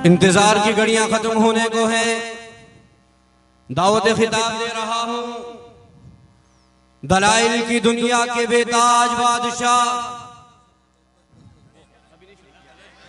इंतजार की घड़ियां खत्म होने को है। दावत खिताब दे रहा हूं दलाइल की दुनिया के बेताज बादशाह।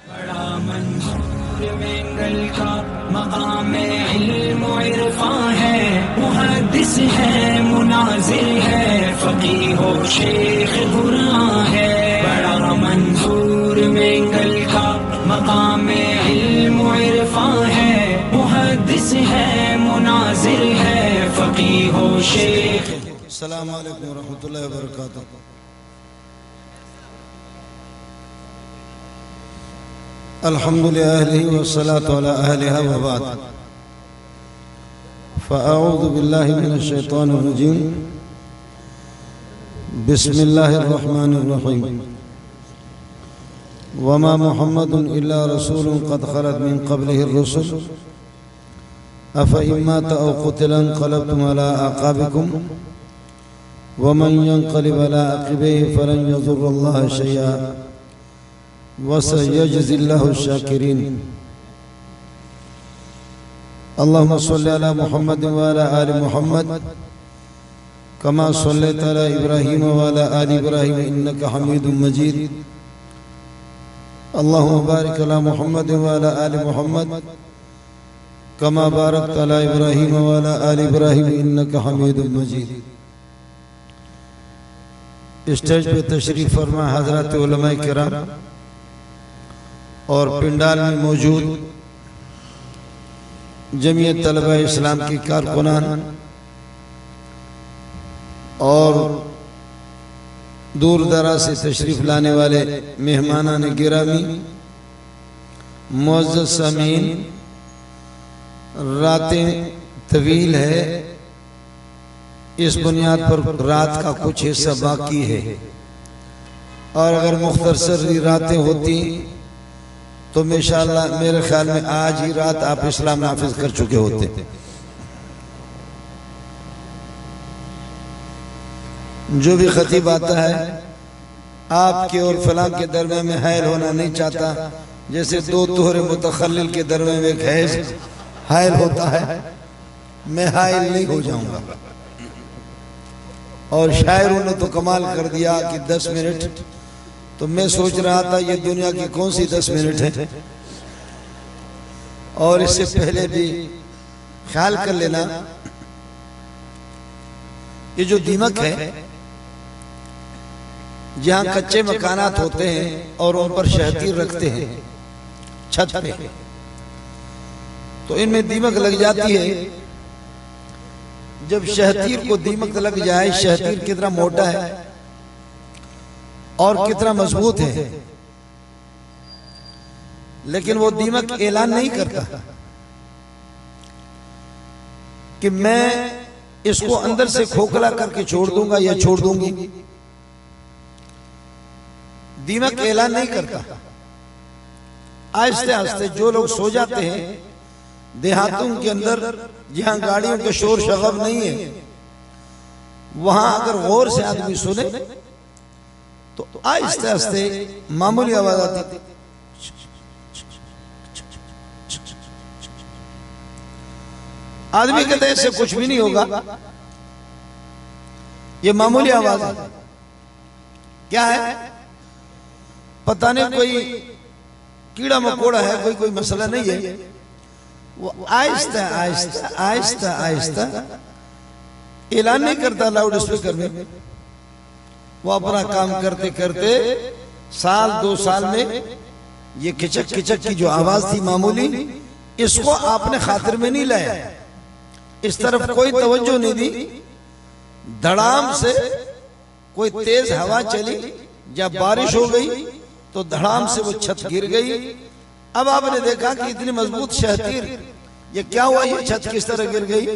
बड़ा मंसूर मेंगल का मकाम इल्म व इरफान है, मुहद्दिस है, मुनाजिर है, फकीह व शेख कुरान है। बड़ा मंसूर मेंगल का मकाम इल्म व इरफान है, मुहद्दिस है, मुनाजिर है, फकीह व शेख। अस्सलाम वालेकुम व रहमतुल्लाहि व बरकातुहू। अल्हम्दुलिल्लाह वस्सलातु अला अहलिहा व बाद। फ़अऊज़ु बिल्लाहि मिनश शैतानिर रजीम। बिस्मिल्लाहिर रहमानिर रहीम। वमा मुहम्मदुन इल्ला रसूलुन क़द ख़लत मिन क़ब्लिहिर रुसूल अफ़इम्मा औ क़ुतिला इंक़लबतुम अला अक़ाबिकुम वमन यंक़लिब अला अक़िबैहि फ़लन यज़ुर्रल्लाह शैअन वसयजज़िल्लाहु शाकिरीन। अल्लाहुम्मा सल्लि अला मुहम्मद व अला आलि मुहम्मद कमा सल्लैता अला इब्राहीम व अला आलि इब्राहीम इन्नका हमीदुम मजीद। अल्लाहुम्मा बारिक अला मुहम्मद व अला आलि मुहम्मद कमा बारकता अला इब्राहीम व अला आलि इब्राहीम इन्नका हमीदुम मजीद। स्टेज पे तशरीफ फरमा हज़रात उलमाए किराम और पिंडाल में मौजूद जमीयत तलबा इस्लाम की कारकुनान और दूर दराज से तशरीफ लाने वाले मेहमानान गिरामी, मुअज़्ज़ज़ सामीन, रातें तवील है, इस बुनियाद पर रात का कुछ हिस्सा बाकी है और अगर मुख्तसर रातें होती तो इंशाअल्लाह मेरे ख्याल में आज ही रात आप इस्लाम नाफिज कर चुके होते। जो भी खतीब आता है आपके और फलां के दरमियान में हैल होना नहीं चाहता, जैसे दो तोहरे मुतखल्लिल के दरमियान में एक हैल होता है, मैं हाइल नहीं हो जाऊंगा। और शायरों ने तो कमाल कर दिया कि 10 मिनट, तो मैं सोच रहा था ये दुनिया की कौन सी 10 मिनट है। और इससे पहले भी ख्याल कर लेना, ये जो दीमक है, जहां कच्चे मकानात होते हैं और उन पर शहतीर रखते हैं छत पे, तो इनमें दीमक लग जाती है। जब शहतीर को दीमक लग जाए, शहतीर कितना मोटा है और कितना मजबूत है, लेकिन वो दीमक ऐलान नहीं करता कि मैं इसको अंदर से खोखला करके छोड़ दूंगा या छोड़ दूंगी। दीमक ऐलान नहीं करता। आहिस्ते आहिस्ते जो लोग सो जाते हैं देहातों के अंदर, जहां गाड़ियों के शोर शगब नहीं है, वहां अगर गौर से आदमी सुने तो आहिस्ते आहिस्ते मामूली आवाज आती, आदमी कहते हैं इससे कुछ भी नहीं होगा, ये मामूली आवाज है। क्या है पता नहीं, कोई कीड़ा मकोड़ा है, कोई मसला नहीं है। वो आहिस्ता आहिस्ता आहिस्ता आहिस्ता ऐलान नहीं करता लाउड स्पीकर में, वो अपना काम करते करते साल 2 साल में ये खिचक खिचक की जो आवाज थी मामूली, इसको आपने खातिर में नहीं लाया, इस तरफ कोई तवज्जो नहीं दी। धड़ाम से कोई तेज हवा चली या बारिश हो गई तो धड़ाम से वो छत गिर गई। अब आपने देखा कि इतनी मजबूत शहतीर, ये क्या हुआ, ये छत किस तरह गिर गई।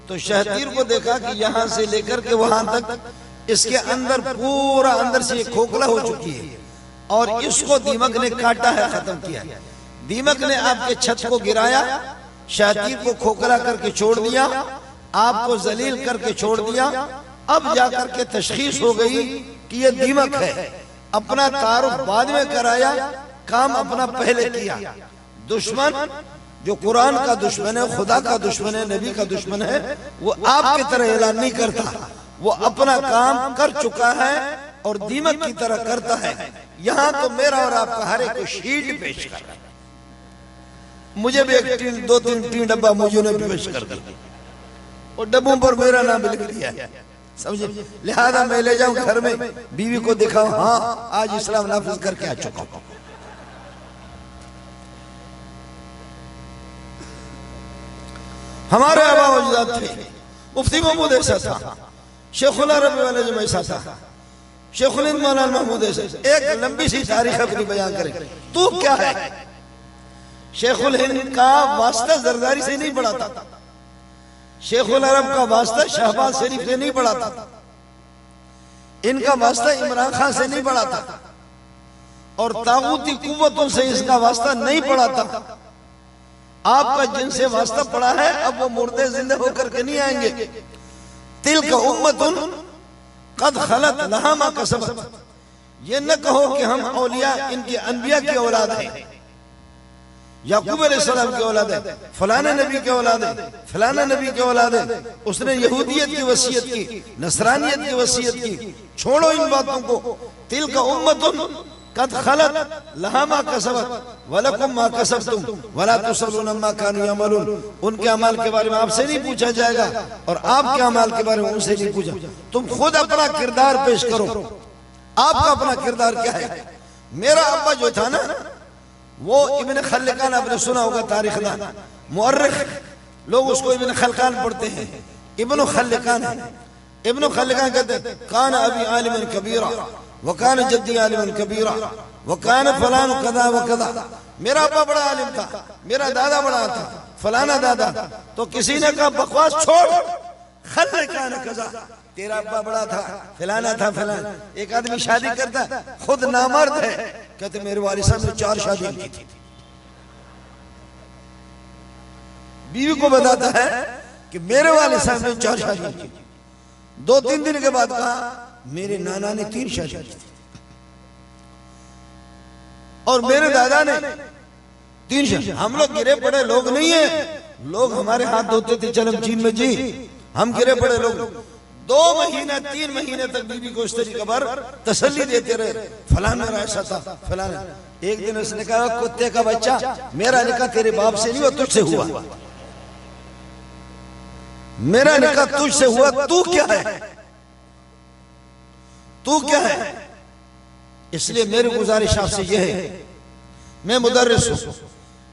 तो शहतीर को देखा कि यहां से लेकर के वहां तक इसके अंदर पूरा अंदर से ये खोखला हो चुकी है और इसको दीमक ने काटा है, खत्म किया। दीमक ने आपके छत को गिराया, शहतीर को खोखला करके छोड़ दिया, आपको जलील करके छोड़ दिया। अब जाकर के तशखीस हो गई कि ये दीमक है। अपना तारुफ बाद में कराया, काम अपना पहले किया। दुश्मन जो कुरान का दुश्मन है, खुदा का दुश्मन है, नबी का दुश्मन है, वो आपकी तरह ऐलान नहीं करता। वो अपना काम कर चुका है और दीमक की तरह करता है। यहां तो मेरा और आपका हर एक शीट पेश कर रहा है। मुझे भी एक दो तीन डब्बा मुझे ने पेश कर दिया और डब्बों पर मेरा नाम लिख दिया है, समझे। लिहाजा मैं ले जाऊं घर में, बीवी को दिखाऊं, हाँ आज इस्लाम नाफिज करके आ चुका हूं। हमारे आबा अजदाद थे, मुफ्ती महमूद ऐसा था, शेखुल अरब वाले जो ऐसा था, शेखुल हिंद मौलाना महमूद ऐसा। एक लंबी सी तारीख अपनी बयान करें, तू क्या है। शेखुल हिंद का वास्ता जरदारी से नहीं बढ़ाता था, शेखुल अरब का वास्ता शहबाज शरीफ से नहीं बढ़ाता था, इनका वास्ता इमरान खान से नहीं बढ़ाता था और तागूती कुव्वतों से इसका वास्ता नहीं बढ़ाता। आपका जिनसे वास्ता पड़ा है, अब वो मुर्दे जिंदे होकर के नहीं आएंगे। तिल का उम्मतुन कद खलत लहा मा कसबत। ये न कहो कि हम औलिया इनके अनबिया की औलाद हैं, याकूब अलैहिस्सलाम की औलाद है, फलाने नबी की औलाद है, फलाना नबी की औलाद है। उसने यहूदियत की वसीयत की, नसरानियत की वसीयत की। छोड़ो इन बातों को। तिल का उम्मतुन कद खलत लहा मा कसबत वलकुम मा कसबतुम वला तुसअलून अम्मा कानू यअमलून। उनके अमाल के बारे में आपसे नहीं पूछा जाएगा और आपके अमाल के बारे में उनसे नहीं पूछा। तुम खुद अपना किरदार पेश करो, आपका अपना किरदार क्या है। मेरा अब्बा जो था ना, वो इब्न खल्कान, आपने सुना होगा तारीख ना, मुअर्रिख लोग उसको इब्न खल्कान पढ़ते हैं, इब्न खल्कान है। इब्न खल्कान कहते हैं कान अबी आलिमन कबीरा वकान जद्दी आलिमन कबीरा वकान फलान कदा व कदा। मेरा अब्बा बड़ा आलिम था, मेरा दादा बड़ा था, फलाना दादा। तो किसी ने कहा बकवास छोड़, खल्कान कजा, तेरा अब्बा बड़ा था, फलाना था, फलाना। एक आदमी शादी करता, खुद नामर्द है, कहते मेरे वालिद साहब ने 4 शादी की थी। बीवी को बताता है कि मेरे वालिद साहब ने 4 शादी की। 2-3 दिन के बाद कहा मेरे नाना ने 3 शादी की थी और मेरे दादा ने 3 शादी। हम लोग गिरे पड़े लोग नहीं है, लोग हमारे हाथ धोते थे चलमचीन में जी, हम गिरे पड़े लोग। 2 महीने 3 महीने तक बीवी को इस तरीके पर तसल्ली देते रहे, फलाना मेरा ऐसा था, फलाना। एक दिन उसने कहा कुत्ते का बच्चा, मेरा निकाह तेरे बाप से नहीं हुआ, तुझसे हुआ, मेरा निकाह तुझसे हुआ, तू क्या है, तू क्या है। इसलिए मेरी गुजारिश आपसे यह है, मैं मुदर्रिस हूं,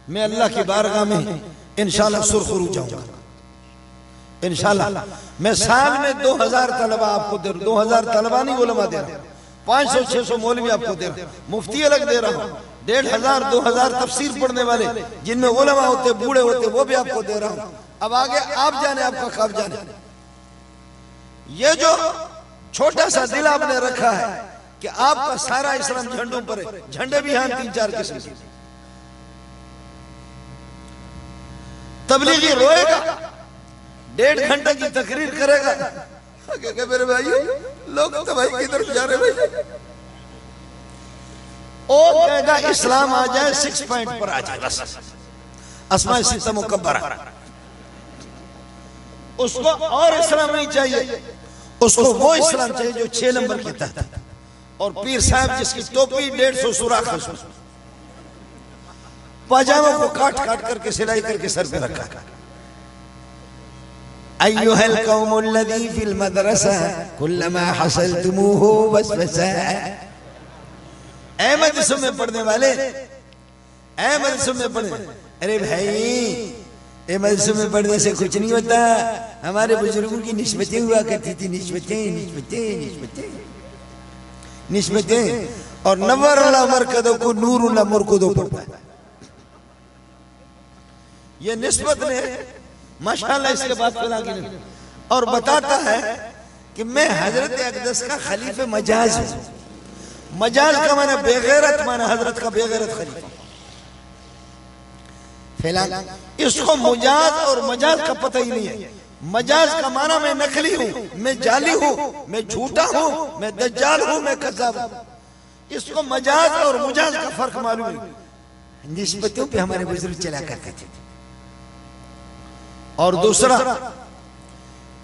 मैं अल्लाह की बारगाह में इंशाल्लाह सुरखरू जाऊंगा इंशाल्लाह। मैं साल में 2000 तलबा आपको दे रहा हूं, 2000 तलबा नहीं उलमा दे रहा हूं, 500-600 मौलवी आपको दे रहा हूं, मुफ्ती अलग दे रहा हूं, 1500-2000 तफसीर पढ़ने वाले जिनमें उलमा होते, बूढ़े होते, वो भी आपको दे रहा हूं। अब आगे आप जाने, आपका कब जाने। ये जो छोटा सा दिल आपने रखा है कि आपका सारा इस्लाम झंडों पर है, झंडे भी हैं 3-4 किस्म के। तबलीगी रोएगा, 1.5 घंटे की तकरीर करेगा, मेरे भाई लोग तो भाई किधर जा रहे भाई, ओ कहेगा इस्लाम आ जाए 6 पॉइंट पर आ जाए, बस अस्माए सित्ता मुकब्बरा। उसको और इस्लाम नहीं चाहिए, उसको वो इस्लाम चाहिए जो 6 नंबर के तहत। और पीर साहब जिसकी टोपी 150 सुराख है, पाजामा को काट काट करके सिलाई करके सर पे रखा। अय्युहल कौमुल्लज़ी फिल मदरसा कुल्लमा हसलतुमूहु वसवसा। ऐ मदरसों में पढ़ने वाले, ऐ मदरसों में पढ़ने, अरे भाई ए मदरसों में पढ़ने से कुछ नहीं होता। हमारे बुजुर्गों की निस्बतें हुआ करती थी, निस्बतें और नव्वरुल्लाह मरकदों को नूरुल्लाह मुरकदों पढ़ता है। ये निस्बत ने माशाअल्लाह इसके बाद फैला के और बताता है कि मैं हजरत अक़दस का खलीफे मजाज हूं। मजाज का माना बेगैरत, माना हजरत का बेगैरत खलीफा। फिलहाल इसको मुजाज और मजाज का पता ही नहीं है। मजाज का माना मैं नकली हूं, मैं जाली हूं, मैं झूठा हूं, मैं दज्जाल हूं, मैं कज़्ज़ाब हूं। इसको मजाज और मुजाज का फर्क मालूम है। निस्बतों पे हमारे बुजुर्ग चला करते थे। और दूसरा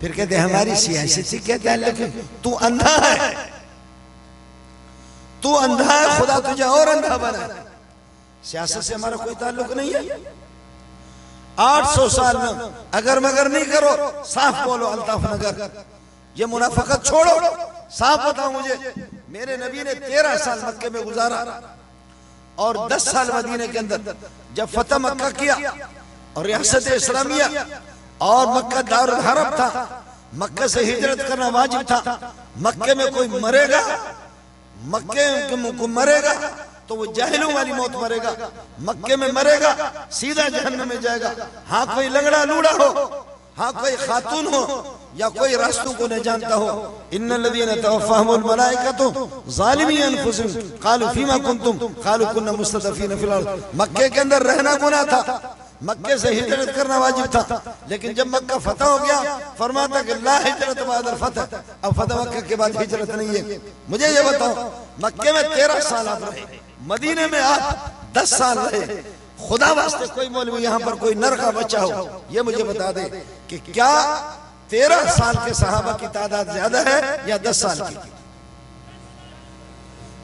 फिर कहते हमारी सियासत से क्या ताल्लुक है, तू अंधा है, तू अंधा है, खुदा तुझे और अंधा बना। सियासत से हमारा कोई ताल्लुक नहीं है। 800 साल में अगर मगर नहीं करो, साफ बोलो अल्ताफ नगर, ये मुनाफिकत छोड़ो, साफ बताओ मुझे। मेरे नबी ने 13 साल मक्के में गुजारा और 10 साल मदीने के अंदर। जब फतह मक्का किया और रियासत इस्लामिया और मक्का दारुल हरम था, मक्के से हिजरत करना वाजिब था। मक्के में कोई मरेगा, मक्के को मरेगा तो वो जाहिलों वाली मौत मरेगा, मक्के में मरेगा सीधा जहन्नम में जाएगा। हाँ कोई लंगड़ा लूड़ा हो, हाँ कोई खातून हो, या कोई रास्तों को न जानता हो। इन्नल लज़ीना तवफ़्फ़ाहुमुल मलाइकतु ज़ालिमी अनफुसिहिम क़ालू फ़ीमा कुन्तुम क़ालू कुन्ना मुस्तज़अफ़ीना फ़िल अर्ज़। मक्के के अंदर रहना गुनाह था, मक्के से हिजरत करना वाजिब था, लेकिन जब मक्का फतह हो गया फरमाता कि ला हिजरत बादल फतह, अब फतह मक्का के बाद हिजरत नहीं है। मुझे ये बताओ, मक्के में 13 साल आप रहे, मदीने में आप 10 साल रहे, खुदा वास्ते कोई मौलवी यहाँ पर कोई नर का बच्चा हो ये मुझे बता दे कि क्या 13 साल के सहाबा की तादाद ज्यादा है या 10 साल की?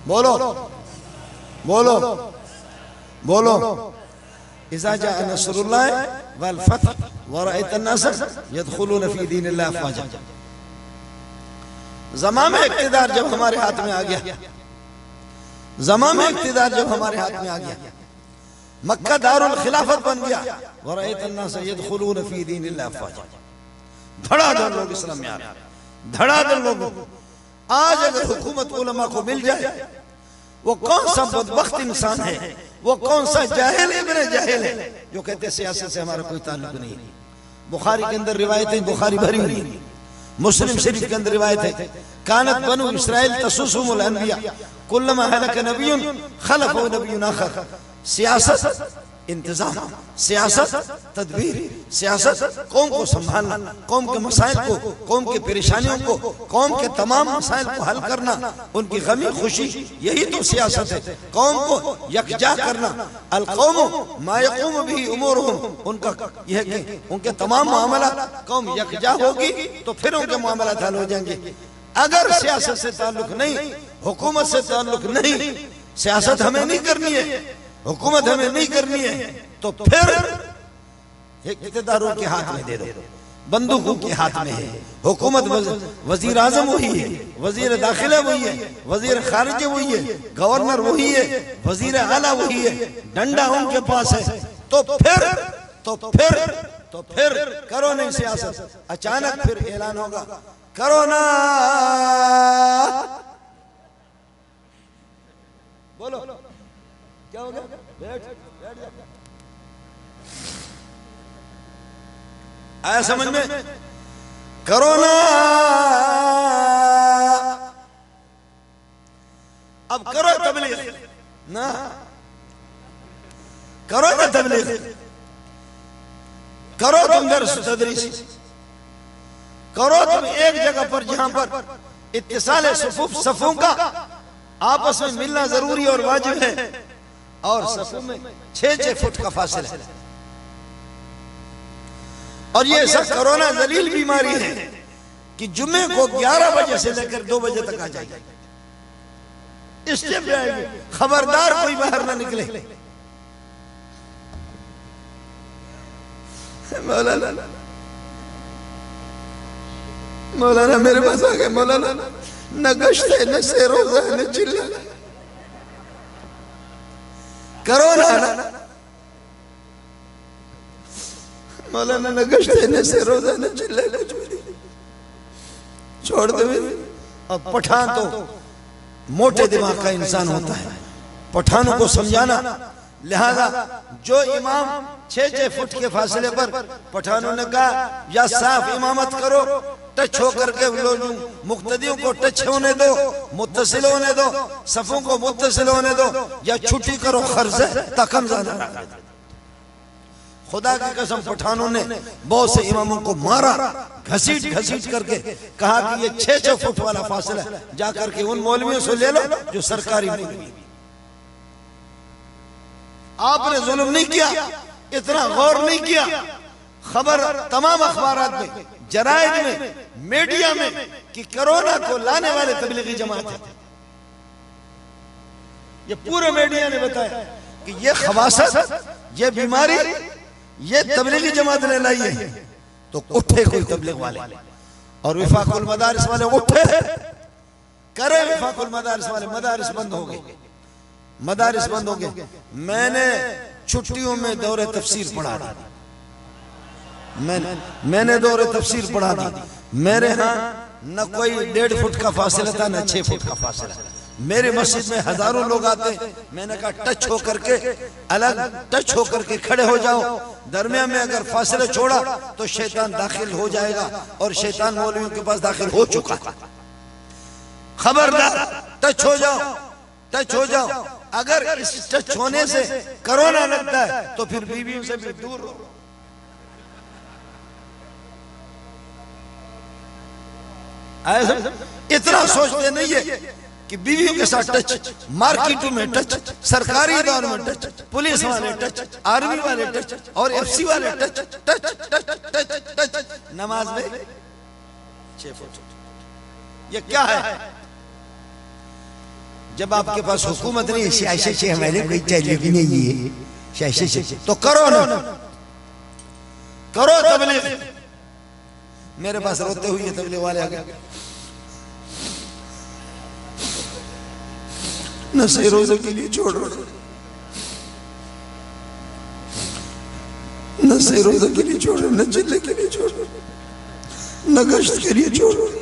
बोलो बोलो बोलो। इज़ा जाअ नस्रुल्लाह वल फतह व रअयत अन्नास यदखुलून फी दीनिल्लाह अफ़वाजा। ज़माम इक़्तिदार जब हमारे हाथ में आ गया, ज़माम इक़्तिदार जब हमारे हाथ में आ गया, मक्का दारुल खिलाफत बन गया, व रअयत अन्नास यदखुलून फी दीनिल्लाह अफ़वाजा। धड़ाधड़ लोग इस्लाम में आ रहे, धड़ाधड़ लोग। आज अगर हुकूमत उलमा को मिल जाए, वो कौन सा बदबख्त इंसान है, वो कौन सा जाहिल इब्ने जाहिल है जो कहते सियासत से हमारा कोई ताल्लुक नहीं। बुखारी के अंदर रिवायतें, बुखारी भरी हुई, मुस्लिम शरीफ के अंदर रिवायत है, कानत बनु इस्राइल तसुसुमुल अनबिया कुल्लमा हलक नबियुन खलफहु नबियुन आखर। सियासत इंतजाम, सियासत तदबीर, सियासत कौम को संभालना, कौम के मसाइल को, कौम की परेशानियों को, कौम के तमाम मसाइल को हल करना, उनकी गमी खुशी, यही तो सियासत है। कौम को यकजा करना, अल कौम मा यक़ूम बिही उमूरुहुम, उनका यह कि उनके तमाम मामला कौम यकजा होगी तो फिर उनके मामला हल हो जाएंगे। अगर सियासत से ताल्लुक नहीं, हुकूमत से ताल्लुक नहीं, सियासत हमें नहीं करनी है, हुकूमत हमें नहीं करनी है, तो फिर इक़्तिदारों के हाथ में दे दो, बंदूकों के हाथ में है हुकूमत। वजीर आजम वही है, वजीर दाखिला वही है, वजीर खारिजे वही है, गवर्नर वही है, वजीर आला वही है, डंडा उनके पास है। तो फिर करो नहीं सियासत। अचानक फिर ऐलान होगा करो ना, बोलो क्या हो गया? बैठ जा। आया समझ में? करो ना, अब करो तबलीग ना, करो ना तबलीग, करो तुम दर्स तदरीस, करो तुम एक जगह पर जहां पर इत्तिसाल सफूफ, सफों का आपस में मिलना जरूरी और वाजिब है, और सफों में 6-6 फुट का फासिला है। और ये सब कोरोना जलील बीमारी है कि जुम्मे को 11 बजे से लेकर 2 बजे तक आ जाएगी, स्टेप आएगी, खबरदार कोई बाहर ना निकले। मौलाना मेरे पास आ गए, मौलाना न गश्त है, न से रोजा है, न चिल्ला, करो ना मौलाना, न गश्त है, न से रोजा, न चिल्ला, कुछ भी नहीं, छोड़ दो। अब पठान तो मोटे दिमाग का इंसान होता है, पठानों को समझाना, लिहाजा जो इमाम 6-6 फुट के फासले पर पठानों ने कहा या साफ इमामत करो, टच होकर के लोग मुक्तदियों को टच होने दो, मुत्तसिल होने दो, सफों को मुत्तसिल होने दो, या छुट्टी करो खर्च तकम ज्यादा। खुदा की कसम पठानों ने बहुत से इमामों को मारा, घसीट घसीट करके कहा कि ये 6-6 फुट वाला फासला जाकर के उन मौलवियों से ले लो जो सरकारी मौलवी। आपने जुल्म नहीं किया, इतना गौर नहीं किया। खबर तमाम अखबारात में, जराइद में, मीडिया में कि कोरोना को लाने वाले तबलीगी जमात है। ये पूरे मीडिया ने बताया कि ये खबासत, ये बीमारी, ये तबलीगी जमात ने लाई है। तो उठे कोई तबलीग वाले और विफाकुल मदारिस वाले उठे, करे विफाकुल मदारिस वाले, मदारिस बंद हो गए, मदारिस बंद हो गए। मैंने छुट्टियों में दौरे तफसीर पढ़ा दी, मैंने दौरे तफसीर पढ़ा दी। मेरे यहाँ न कोई 1.5 फुट का फासला था, न 6 फुट का फासला। मेरे मस्जिद में हजारों लोग आते, मैंने कहा टच होकर के अलग, टच होकर के खड़े हो जाओ। दरमियान में अगर फासले छोड़ा तो शैतान दाखिल हो जाएगा, और शैतान मौलवियों के पास दाखिल हो चुका है। खबरदार, टच हो जाओ, टच हो जाओ। अगर इस टच होने से कोरोना लगता है तो फिर बीवियों से भी दूर रहो। इतना सोचते नहीं है कि बीवियों के साथ टच, मार्केटों में टच, सरकारी इदारों में टच, पुलिस वाले टच, आर्मी वाले टच, और एफसी वाले touch, touch touch touch touch. नमाज में 6 फुट। ये क्या है? जब आपके पास हुकूमत नहीं है, सियासत से हमारे कोई चाहिए भी नहीं है, सियासत से तो करो ना, करो तबलीग। मेरे पास रोते हुए तबलीग वाले आ गए, न सही रोजे के लिए छोड़ रहे, न सही रोजे के लिए छोड़ रहे, न चिल्ले के लिए छोड़ रहे, न गश्त के लिए छोड़ रहे।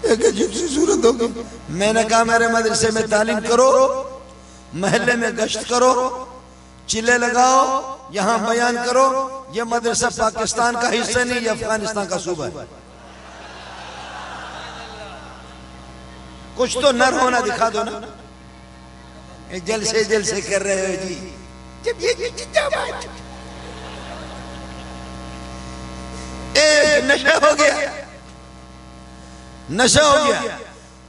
एक अजीब सी सूरत होगी। मैंने कहा मेरे मदरसे में तालीम करो, महल्ले में गश्त करो, चिल्ले लगाओ, यहाँ बयान करो। यह मदरसा पाकिस्तान का हिस्सा नहीं, यह अफगानिस्तान का सूबा है। कुछ तो नर होना दिखा दो ना। जलसे कर रहे हो जी, जब ये एक नशा हो गया, नशा हो गया।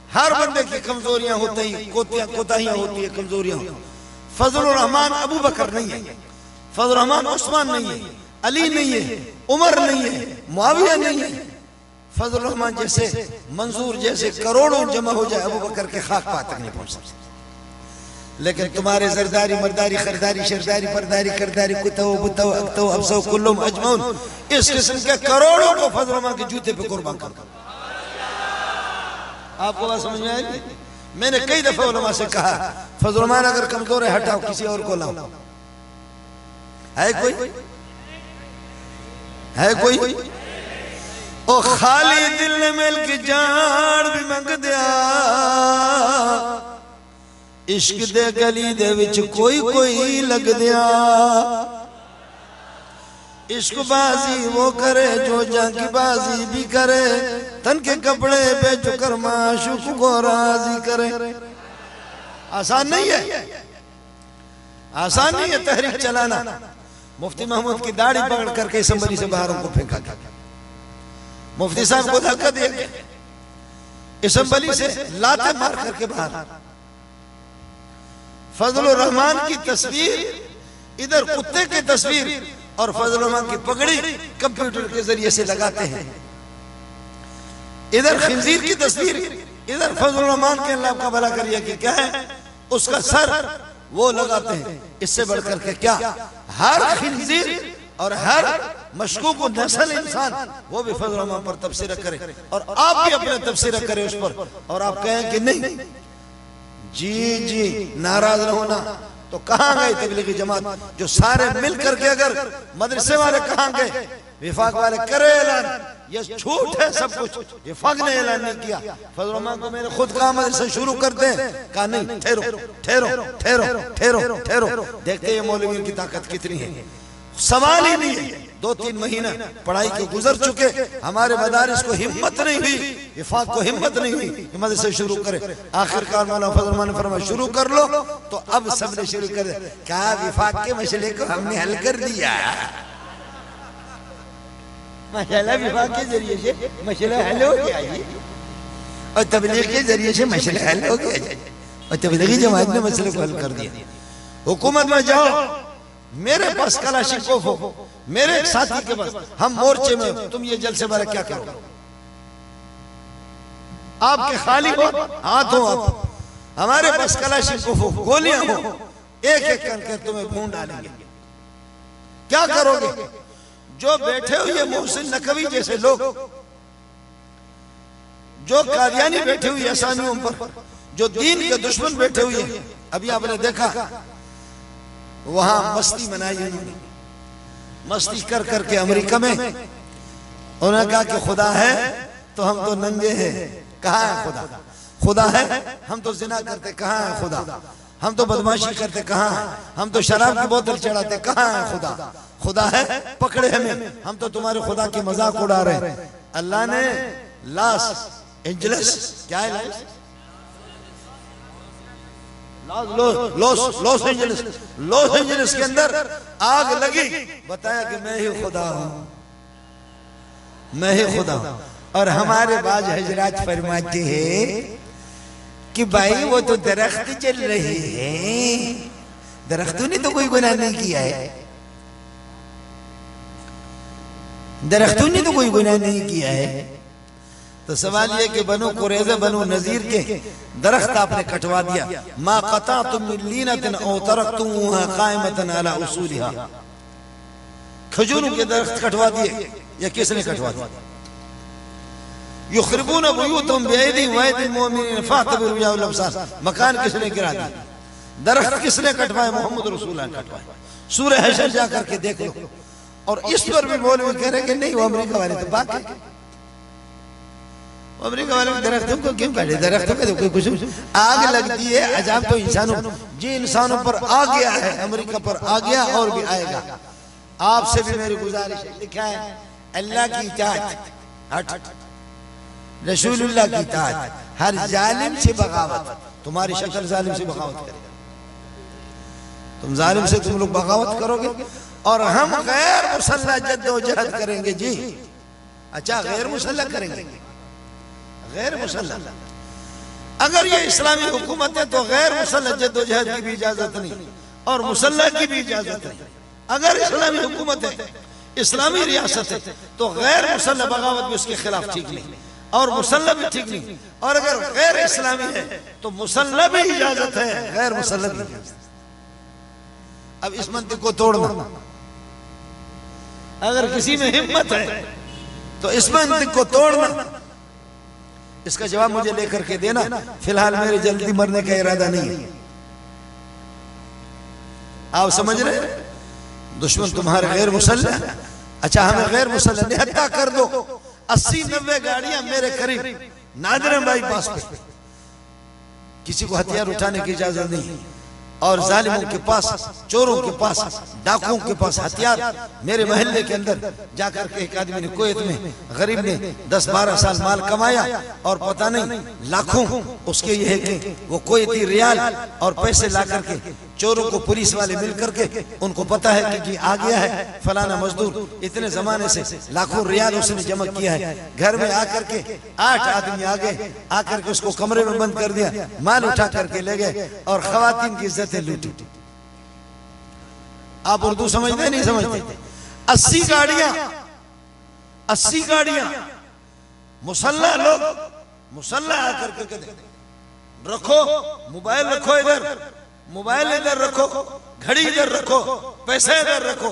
हर बंदे की कमजोरियां होती हैं, कोताहियां होती है, कमजोरियां। फजल रहमान अबू बकर नहीं है, फजल रहमान उस्मान नहीं है, अली नहीं है, उमर नहीं है, मुआविया नहीं है। फजल रहमान जैसे, मंसूर जैसे करोड़ों जमा हो जाए, अबू बकर के खाक पा तक नहीं पहुंच सकते। लेकिन तुम्हारे जरदारी, मर्दारी, खरदारी, शरदारी, परदारी, करदारी, कुतो बुतो अक्तो अफसो कुल्लुम अजमौन, इस किस्म के करोड़ों को फजल रहमान के जूते पे कुर्बान कर दो। आपको बात समझ में आएगी? मैंने कई दफा उलमा से कहा, फजल रहमान अगर कमजोर है हटाओ, किसी और को लाओ। है कोई? है कोई? ओ खाली दिल ने मिल के जान भी मंग दिया, इश्क दे गली दे विच कोई कोई लग दिया। इश्क बाजी वो करे जो जाकी बाजी भी करे, तन के कपड़े पे झुकर माशूक को राजी करे। आसान नहीं है, आसान नहीं है तहरीक चलाना। मुफ्ती महमूद की दाढ़ी पकड़ करके असम्बली से बाहर उनको फेंका गया। मुफ्ती साहब को धक्का दिया गया, असम्बली से लाते मार करके बाहर। फजल रहमान की तस्वीर, इधर कुत्ते की तस्वीर और फजल रहमान की पगड़ी कंप्यूटर के जरिए से लगाते हैं। इधर खिंजीर की तस्वीर, इधर फजल रहमान के अल्लाह का भला करिए कि क्या है, उसका सर वो लगाते हैं। इससे बढ़कर के क्या, हर खिंजीर और हर मशकूक नस्ल इंसान वो भी फजल रहमान पर तबसरा करे, और आप भी अपने तबसरा करें उस पर। और आप कहें कि नहीं जी जी, नाराज न होना। तो कहां गए तबलीगी जमात जो सारे मिल करके, अगर मदरसे वाले कहां गए, विफाक वाले करे ऐलान, ये झूठ है सब कुछ, विफाक ने ऐलान नहीं किया। फजल रहमान को मैंने खुद कहा मदरसे शुरू कर दे, कहा नहीं, ठहरो ठहरो ठहरो ठहरो ठहरो, देखते हैं मौलवियों की ताकत कितनी है। सवाल ही नहीं है। 2-3 महीना पढ़ाई के गुजर चुके, हमारे मदारिस को हिम्मत नहीं हुई, विफाक को हिम्मत नहीं हुई कि मदरसे शुरू करे। आखिरकार मौलाना फजल रहमान ने फरमाया शुरू कर लो, तो अब सबने शुरू कर दिया। क्या विफाक के मसले को हमने हल कर दिया, माशाल्लाह। विफाक के जरिए से मसला हल हो गया जी, और तबलीग के जरिए से मसला हल हो गया, और तबलीगी जमात ने मसले को हल कर दिया। हुकूमत में जाओ, मेरे पास कलाशिकोफ हो, मेरे एक साथी के पास, हम मोर्चे में, तुम ये जलसे बारे क्या करो? आपके खाली हो हाथ हो, आप हमारे पास कलाशिकोफ हो, गोलियां हो, एक एक करके तुम्हें भून डालेंगे। क्या करोगे? जो बैठे हुए मोहसिन नकवी जैसे लोग, जो कादियानी बैठे हुए असामियों पर, जो दीन के दुश्मन बैठे हुए, अभी आपने देखा वहां मस्ती मनाई उन्होंने, मस्ती कर करके अमेरिका में उन्होंने कहा कि खुदा है तो हम तो नंगे हैं, कहाँ है खुदा? खुदा है, हम तो जिना करते, कहाँ है खुदा? हम तो बदमाशी करते, कहाँ है? हम तो शराब की बोतल चढ़ाते, कहाँ है खुदा? खुदा है, पकड़े हमें, हम तो तुम्हारे खुदा की मजाक उड़ा रहे हैं। अल्लाह ने लॉस एंजलिस, क्या है लॉस एंजलिस के अंदर आग लगी, बताया कि मैं ही खुदा हूं, मैं ही खुदा हूं। और हमारे बाज हजरात फरमाते हैं कि भाई वो तो दरख्त चल रहे हैं, दरख्तों ने तो कोई गुनाह नहीं किया है, दरख्तों ने तो कोई गुनाह नहीं किया है। तो सवाल ये कि बनु कुरैज़ा बनु नज़ीर के दरख्त आपने कटवा दिया, मा क़तअतुम मिन लीनतिन औ तरक्तुमूहा क़ाइमतन अला उसूलिहा, खजूरों के दरख्त कटवा दिए, या किसने कटवा दिया? युखरिबून बुयूतहुम बिअयदिहिम व अयदिल मुमिनीन फअतबिरू या उल अब्सार, मकान किसने गिरा दिया? दरख्त किसने कटवाए? मोहम्मद रसूलुल्लाह ने कटवाए। सूरह हशर जा करके देख लो। और इस पर भी मौलवी कह रहे कि नहीं, वो अमेरिका वाले तो बात है, अमेरिका वाले दरख्तों को क्यों काटे? दरख्तों का तो कोई कुछ, आग लगती है, अजाब तो इंसानों, जी इंसानों पर आ गया है, अमेरिका पर आ गया और भी आएगा। आपसे भी मेरी गुजारिश है, लिखा है अल्लाह की इताअत, हट रसूलुल्लाह की इताअत, हर जालिम से बगावत, तुम्हारी शक्ल जालिम से बगावत करेगा, तुम जालिम से तुम लोग बगावत करोगे और हम गैर मुसल्लह जद्दोजहद करेंगे। जी अच्छा, गैर मुसल्लह करेंगे, गैर मुसल्लह। अगर ये इस्लामी हुकूमत है तो गैर मुसल्लह जद्दोजहद की भी इजाजत नहीं और मुसल्लह की भी इजाजत नहीं। अगर इस्लामी हुकूमत है, इस्लामी रियासत है, तो गैर मुसल्लह बगावत भी उसके खिलाफ ठीक नहीं और मुसल्लह भी ठीक नहीं। और अगर गैर इस्लामी है तो मुसल्लह भी इजाजत है, गैर मुसल्लह भी इजाजत। अब इस मंतिक को तोड़ना, अगर किसी में हिम्मत है तो इस मंतिक को तोड़ना, इसका जवाब मुझे लेकर के देना। फिलहाल मेरे जल्दी मरने का इरादा नहीं है। आप समझ रहे, दुश्मन तुम्हारे गैर मुसल्लह, अच्छा हमें गैर मुसल्लह निहत्ता कर दो। 80-90 गाड़ियां मेरे करीब नादिरन भाई पास पे, किसी को हथियार उठाने की इजाजत नहीं। और जालिमों के पास, चोरों के पास, डाकुओं के पास हथियार। मेरे मोहल्ले के अंदर जाकर के एक आदमी ने कुवैत में, गरीब ने 10-12 साल माल कमाया और पता नहीं लाखों उसके ये है कि वो कुवैती रियाल और पैसे ला करके चोरों को, पुलिस वाले मिल करके उनको पता है कि जी आ गया है फलाना मजदूर, इतने जमाने से लाखों रियाल उसने जमा किया है। घर में आकर के 8 आदमी आ गए, आकर के उसको कमरे में बंद कर दिया, माल उठा करके ले गए और खवातीन की इज्जतें लूटी। आप उर्दू समझते नहीं समझते? 80 गाड़ियां मुसल्लह लोग, मुसल्लह आकर के कहते रखो मोबाइल, रखो इधर मोबाइल, इधर रखो घड़ी, इधर रखो पैसे, इधर रखो।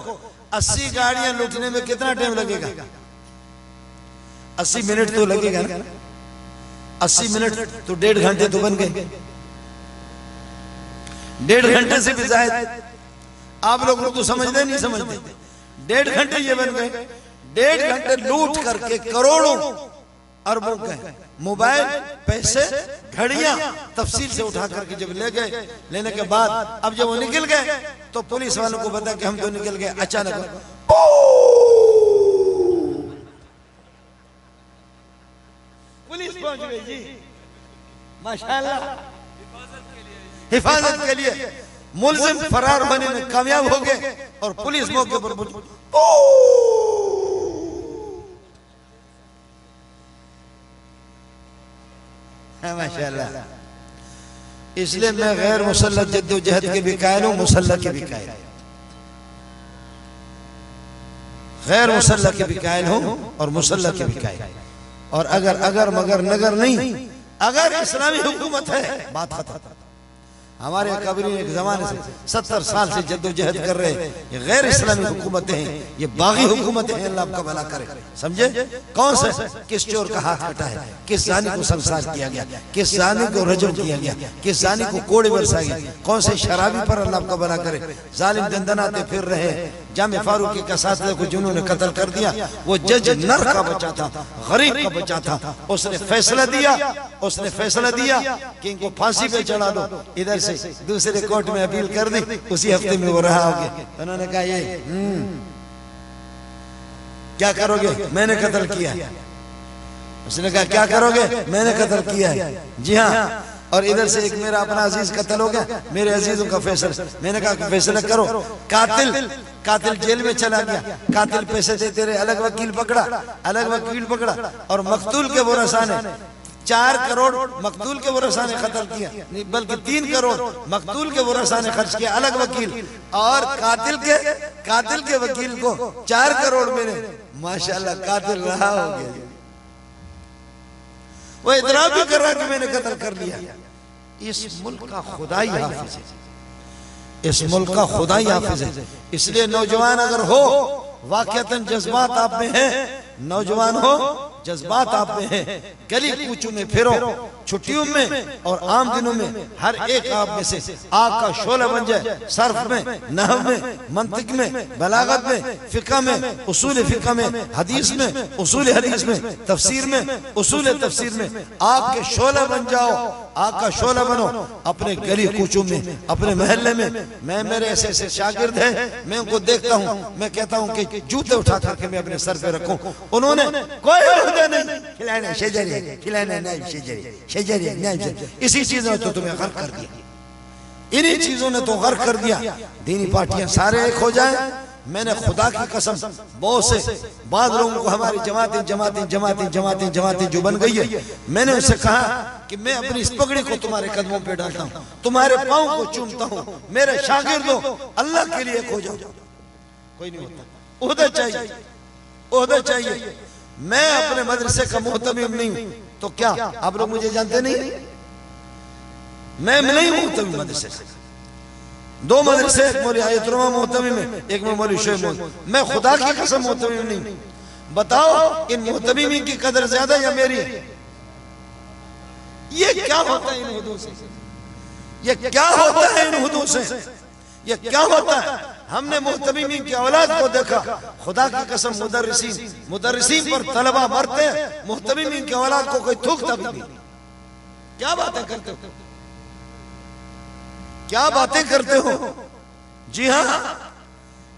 80 गाड़ियां लूटने में कितना टाइम लगेगा? 80 मिनट तो लगेगा ना। 80 मिनट तो 1.5 घंटे तो बन गए, 1.5 घंटे से भी ज्यादा। आप लोग तो समझते नहीं समझते, 1.5 घंटे ये बन गए। 1.5 घंटे लूट करके करोड़ों अरबों के मोबाइल, पैसे, घड़ियां तफसील से उठा करके जब ले गए, लेने के बाद अब जब वो निकल गए तो पुलिस वालों को पता कि हम तो निकल गए। अचानक पुलिस पहुंच गई जी, माशाल्लाह, हिफाजत के लिए। मुलजिम फरार होने में कामयाब हो गए और पुलिस मौके पर माशाल्लाह। इसलिए मैं गैर मुसल्लत जद्दोजहद के भी कायल हूं, मुसल्लह के भी कायल, गैर मुसल्लह के भी कायल हूं और मुसल्लह के भी कायल। और अगर मगर नगर नहीं, अगर इस्लामी हुकूमत है, बात खत्म। हमारे अकाबरीन एक जमाने से 70 साल से जद्दोजहद कर रहे हैं, ये गैर इस्लामी हुकूमतें हैं, ये बागी हुकूमतें हैं, अल्लाह आपका भला करे। समझे? कौन से? किस चोर का हाथ कटा है, किस जानी को संसार किया गया, किस जानी को रजम किया गया, किस जानी को कोड़े बरसाए गए, कौन से शराबी पर अल्लाह आपका भला करे। जालिम दंदनाते फिर रहे हैं। जामे फारूकी का साथी को जिन्होंने कत्ल कर दिया, वो जज नर का बचा था, गरीब का बचा था। उसने फैसला दिया कि इनको फांसी पे चढ़ा दो। इधर से दूसरे कोर्ट में अपील कर दी, उसी हफ्ते में वो रहा हो गया। उन्होंने कहा ये क्या करोगे? मैंने कत्ल किया। उसने कहा क्या करोगे? मैंने कत्ल किया है। जी हाँ। और इधर से एक मेरा अपना अजीज कत्ल हो गया, मेरे अजीजों का फैसला। मैंने कहा फैसला करो। कातिल जेल में चला गया, कातिल पैसे देते रहे, अलग वकील पकड़ा और मकतूल के वरसा ने 4 करोड़ मकतूल के वरसा ने कत्ल किया, नहीं बल्कि 3 करोड़ मकतूल के वरसा ने खर्च किया, अलग वकील। और कातिल के वकील को 4 करोड़ मिले। माशाल्लाह कातिल रहा हो गया। वो इतराफ भी कर रहा कि मैंने कत्ल कर लिया। इस मुल्क का खुदाई हाफिज है, इस मुल्क का खुदाई हाफिज है। इसलिए नौजवान अगर हो, वाकईतन जज्बात आप में है, नौजवान हो, जज्बात आप में है, गली कूचों में फिरो, छुट्टियों में और आम दिनों में हर एक आप में से आग का शोला बन जाए। सर्फ में, नहव में, मंतिक में, बलागत में, फिक़ह में, उसूल फिक़ह में, हदीस में, उसूल हदीस में, तफसीर में, उसूल तफसीर में आग के शोला बन जाओ, आग का शोला बनो। अपने गली कूचों में, अपने महल्ले में, मैं मेरे ऐसे शागिर्द हैं, मैं उनको देखता हूँ, मैं कहता हूँ कि जूते उठा करके मैं अपने सर पे रखूं। उन्होंने कोई नहीं खिलाना, शेजरी खिलाना नहीं, शेजरी नहीं। इसी चीज ने तो तुम्हें गर्क कर दिया, इन्हीं चीजों ने तो गर्क कर दिया। दीनी पार्टियां सारे एक हो जाएं। मैंने खुदा की कसम बहुत से बाद लोगों को, हमारी जमातें जो बन गई है, मैंने उनसे कहा कि मैं अपनी इस पगड़ी को तुम्हारे कदमों पे डालता हूँ, तुम्हारे पाँव को चूमता हूँ, मेरे शागिर्द हो, अल्लाह के लिए खो जाओ। कोई नहीं होता, ओहदा चाहिए। मैं अपने मदरसे का मोहतमीम नहीं हूं तो क्या आप लोग मुझे जानते नहीं? मैं नहीं हूं मोहतमीम मदरसे से। 2 मदरसे, एक मौलवी आयतुरमा मोहतमीम है, एक में मौलवी शोएब मोहतमीम। मैं खुदा की कसम मोहतमीम नहीं हूं। बताओ इन मोहतमीमी की कदर ज्यादा या मेरी? ये क्या होता है इन हुदूद से? ये क्या होता है इन हुदूद से? ये क्या होता है? हमने मुहतमीमीन की औलाद को देखा, खुदा की कसम मुदर्रिसीन पर तलबा मरते हैं, मुहतमीमीन की औलाद को कोई थूकता भी नहीं। क्या बातें करते हो, क्या बातें करते हो? जी हाँ,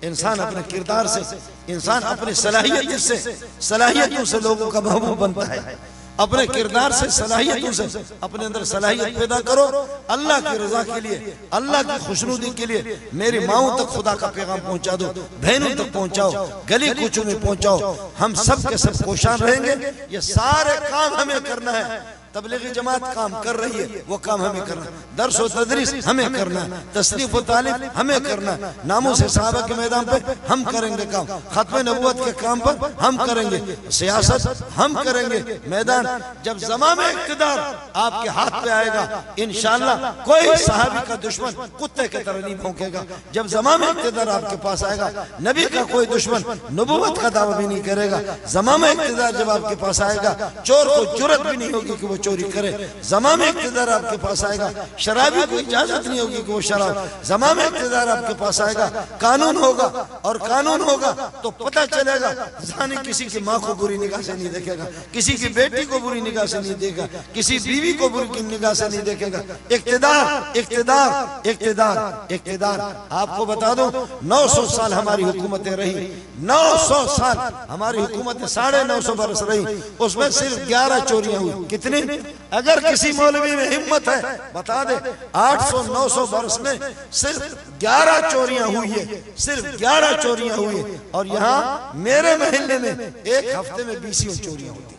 इंसान अपने किरदार से, इंसान अपनी सलाहियतों से लोगों का महबूब बनता है। अपने किरदार से, सलाहियतों से अपने अंदर सलाहियत पैदा करो, अल्लाह की रजा के लिए, अल्लाह की खुशनुदी के लिए। मेरी माओं तक खुदा का पैगाम पहुंचा दो, बहनों तक पहुंचाओ, गली कूचों में पहुंचाओ। हम सब के सब कोशान रहेंगे। ये सारे काम हमें करना है। तबलीगी जमात काम कर रही है, वो काम हमें करना है। दर्स व तदरीस हमें करना है, तस्नीफ व तालीम हमें करना है, नामों से सहाबा के मैदान पे हम करेंगे काम, खत्म नबूवत के काम पर हम करेंगे, सियासत हम करेंगे। मैदान जब ज़माम इक़्तिदार आपके हाथ पे आएगा, इंशाअल्लाह कोई सहाबी का दुश्मन कुत्ते की तरह नहीं भौंकेगा। जब ज़माम इक़्तिदार आपके पास आएगा, नबी का कोई दुश्मन नबूवत का दावा भी नहीं करेगा। ज़माम इक़्तिदार जब आपके पास आएगा, चोर को जुर्रत भी नहीं होगी कि वो चोरी करे। ज़माम इक़्तिदार आपके पास आएगा, शराबी को इजाजत नहीं होगी कि वो शराब। ज़माम इक़्तिदार आपके पास आएगा, कानून होगा, और कानून होगा तो पता चलेगा जानी किसी की माँ को बुरी निगाह से नहीं देखेगा, किसी की बेटी को बुरी निगाह से नहीं देखेगा, किसी बीवी को बुरी निगाह से नहीं देखेगा। इक़्तिदार इक़्तिदार इक़्तिदार इक़्तिदार। आपको बता दो 900 साल हमारी हुकूमतें रही, 900 साल हमारी हुकूमतें, 950 बरस रही, उसमें सिर्फ 11 चोरियां हुई। कितनी? अगर किसी मौलवी में हिम्मत है बता दे, 800-900 बरस में सिर्फ 11 चोरियां हुई है, सिर्फ 11 चोरियां हुई है। और यहाँ मेरे महल्ले में एक हफ्ते में 20 चोरियां होती।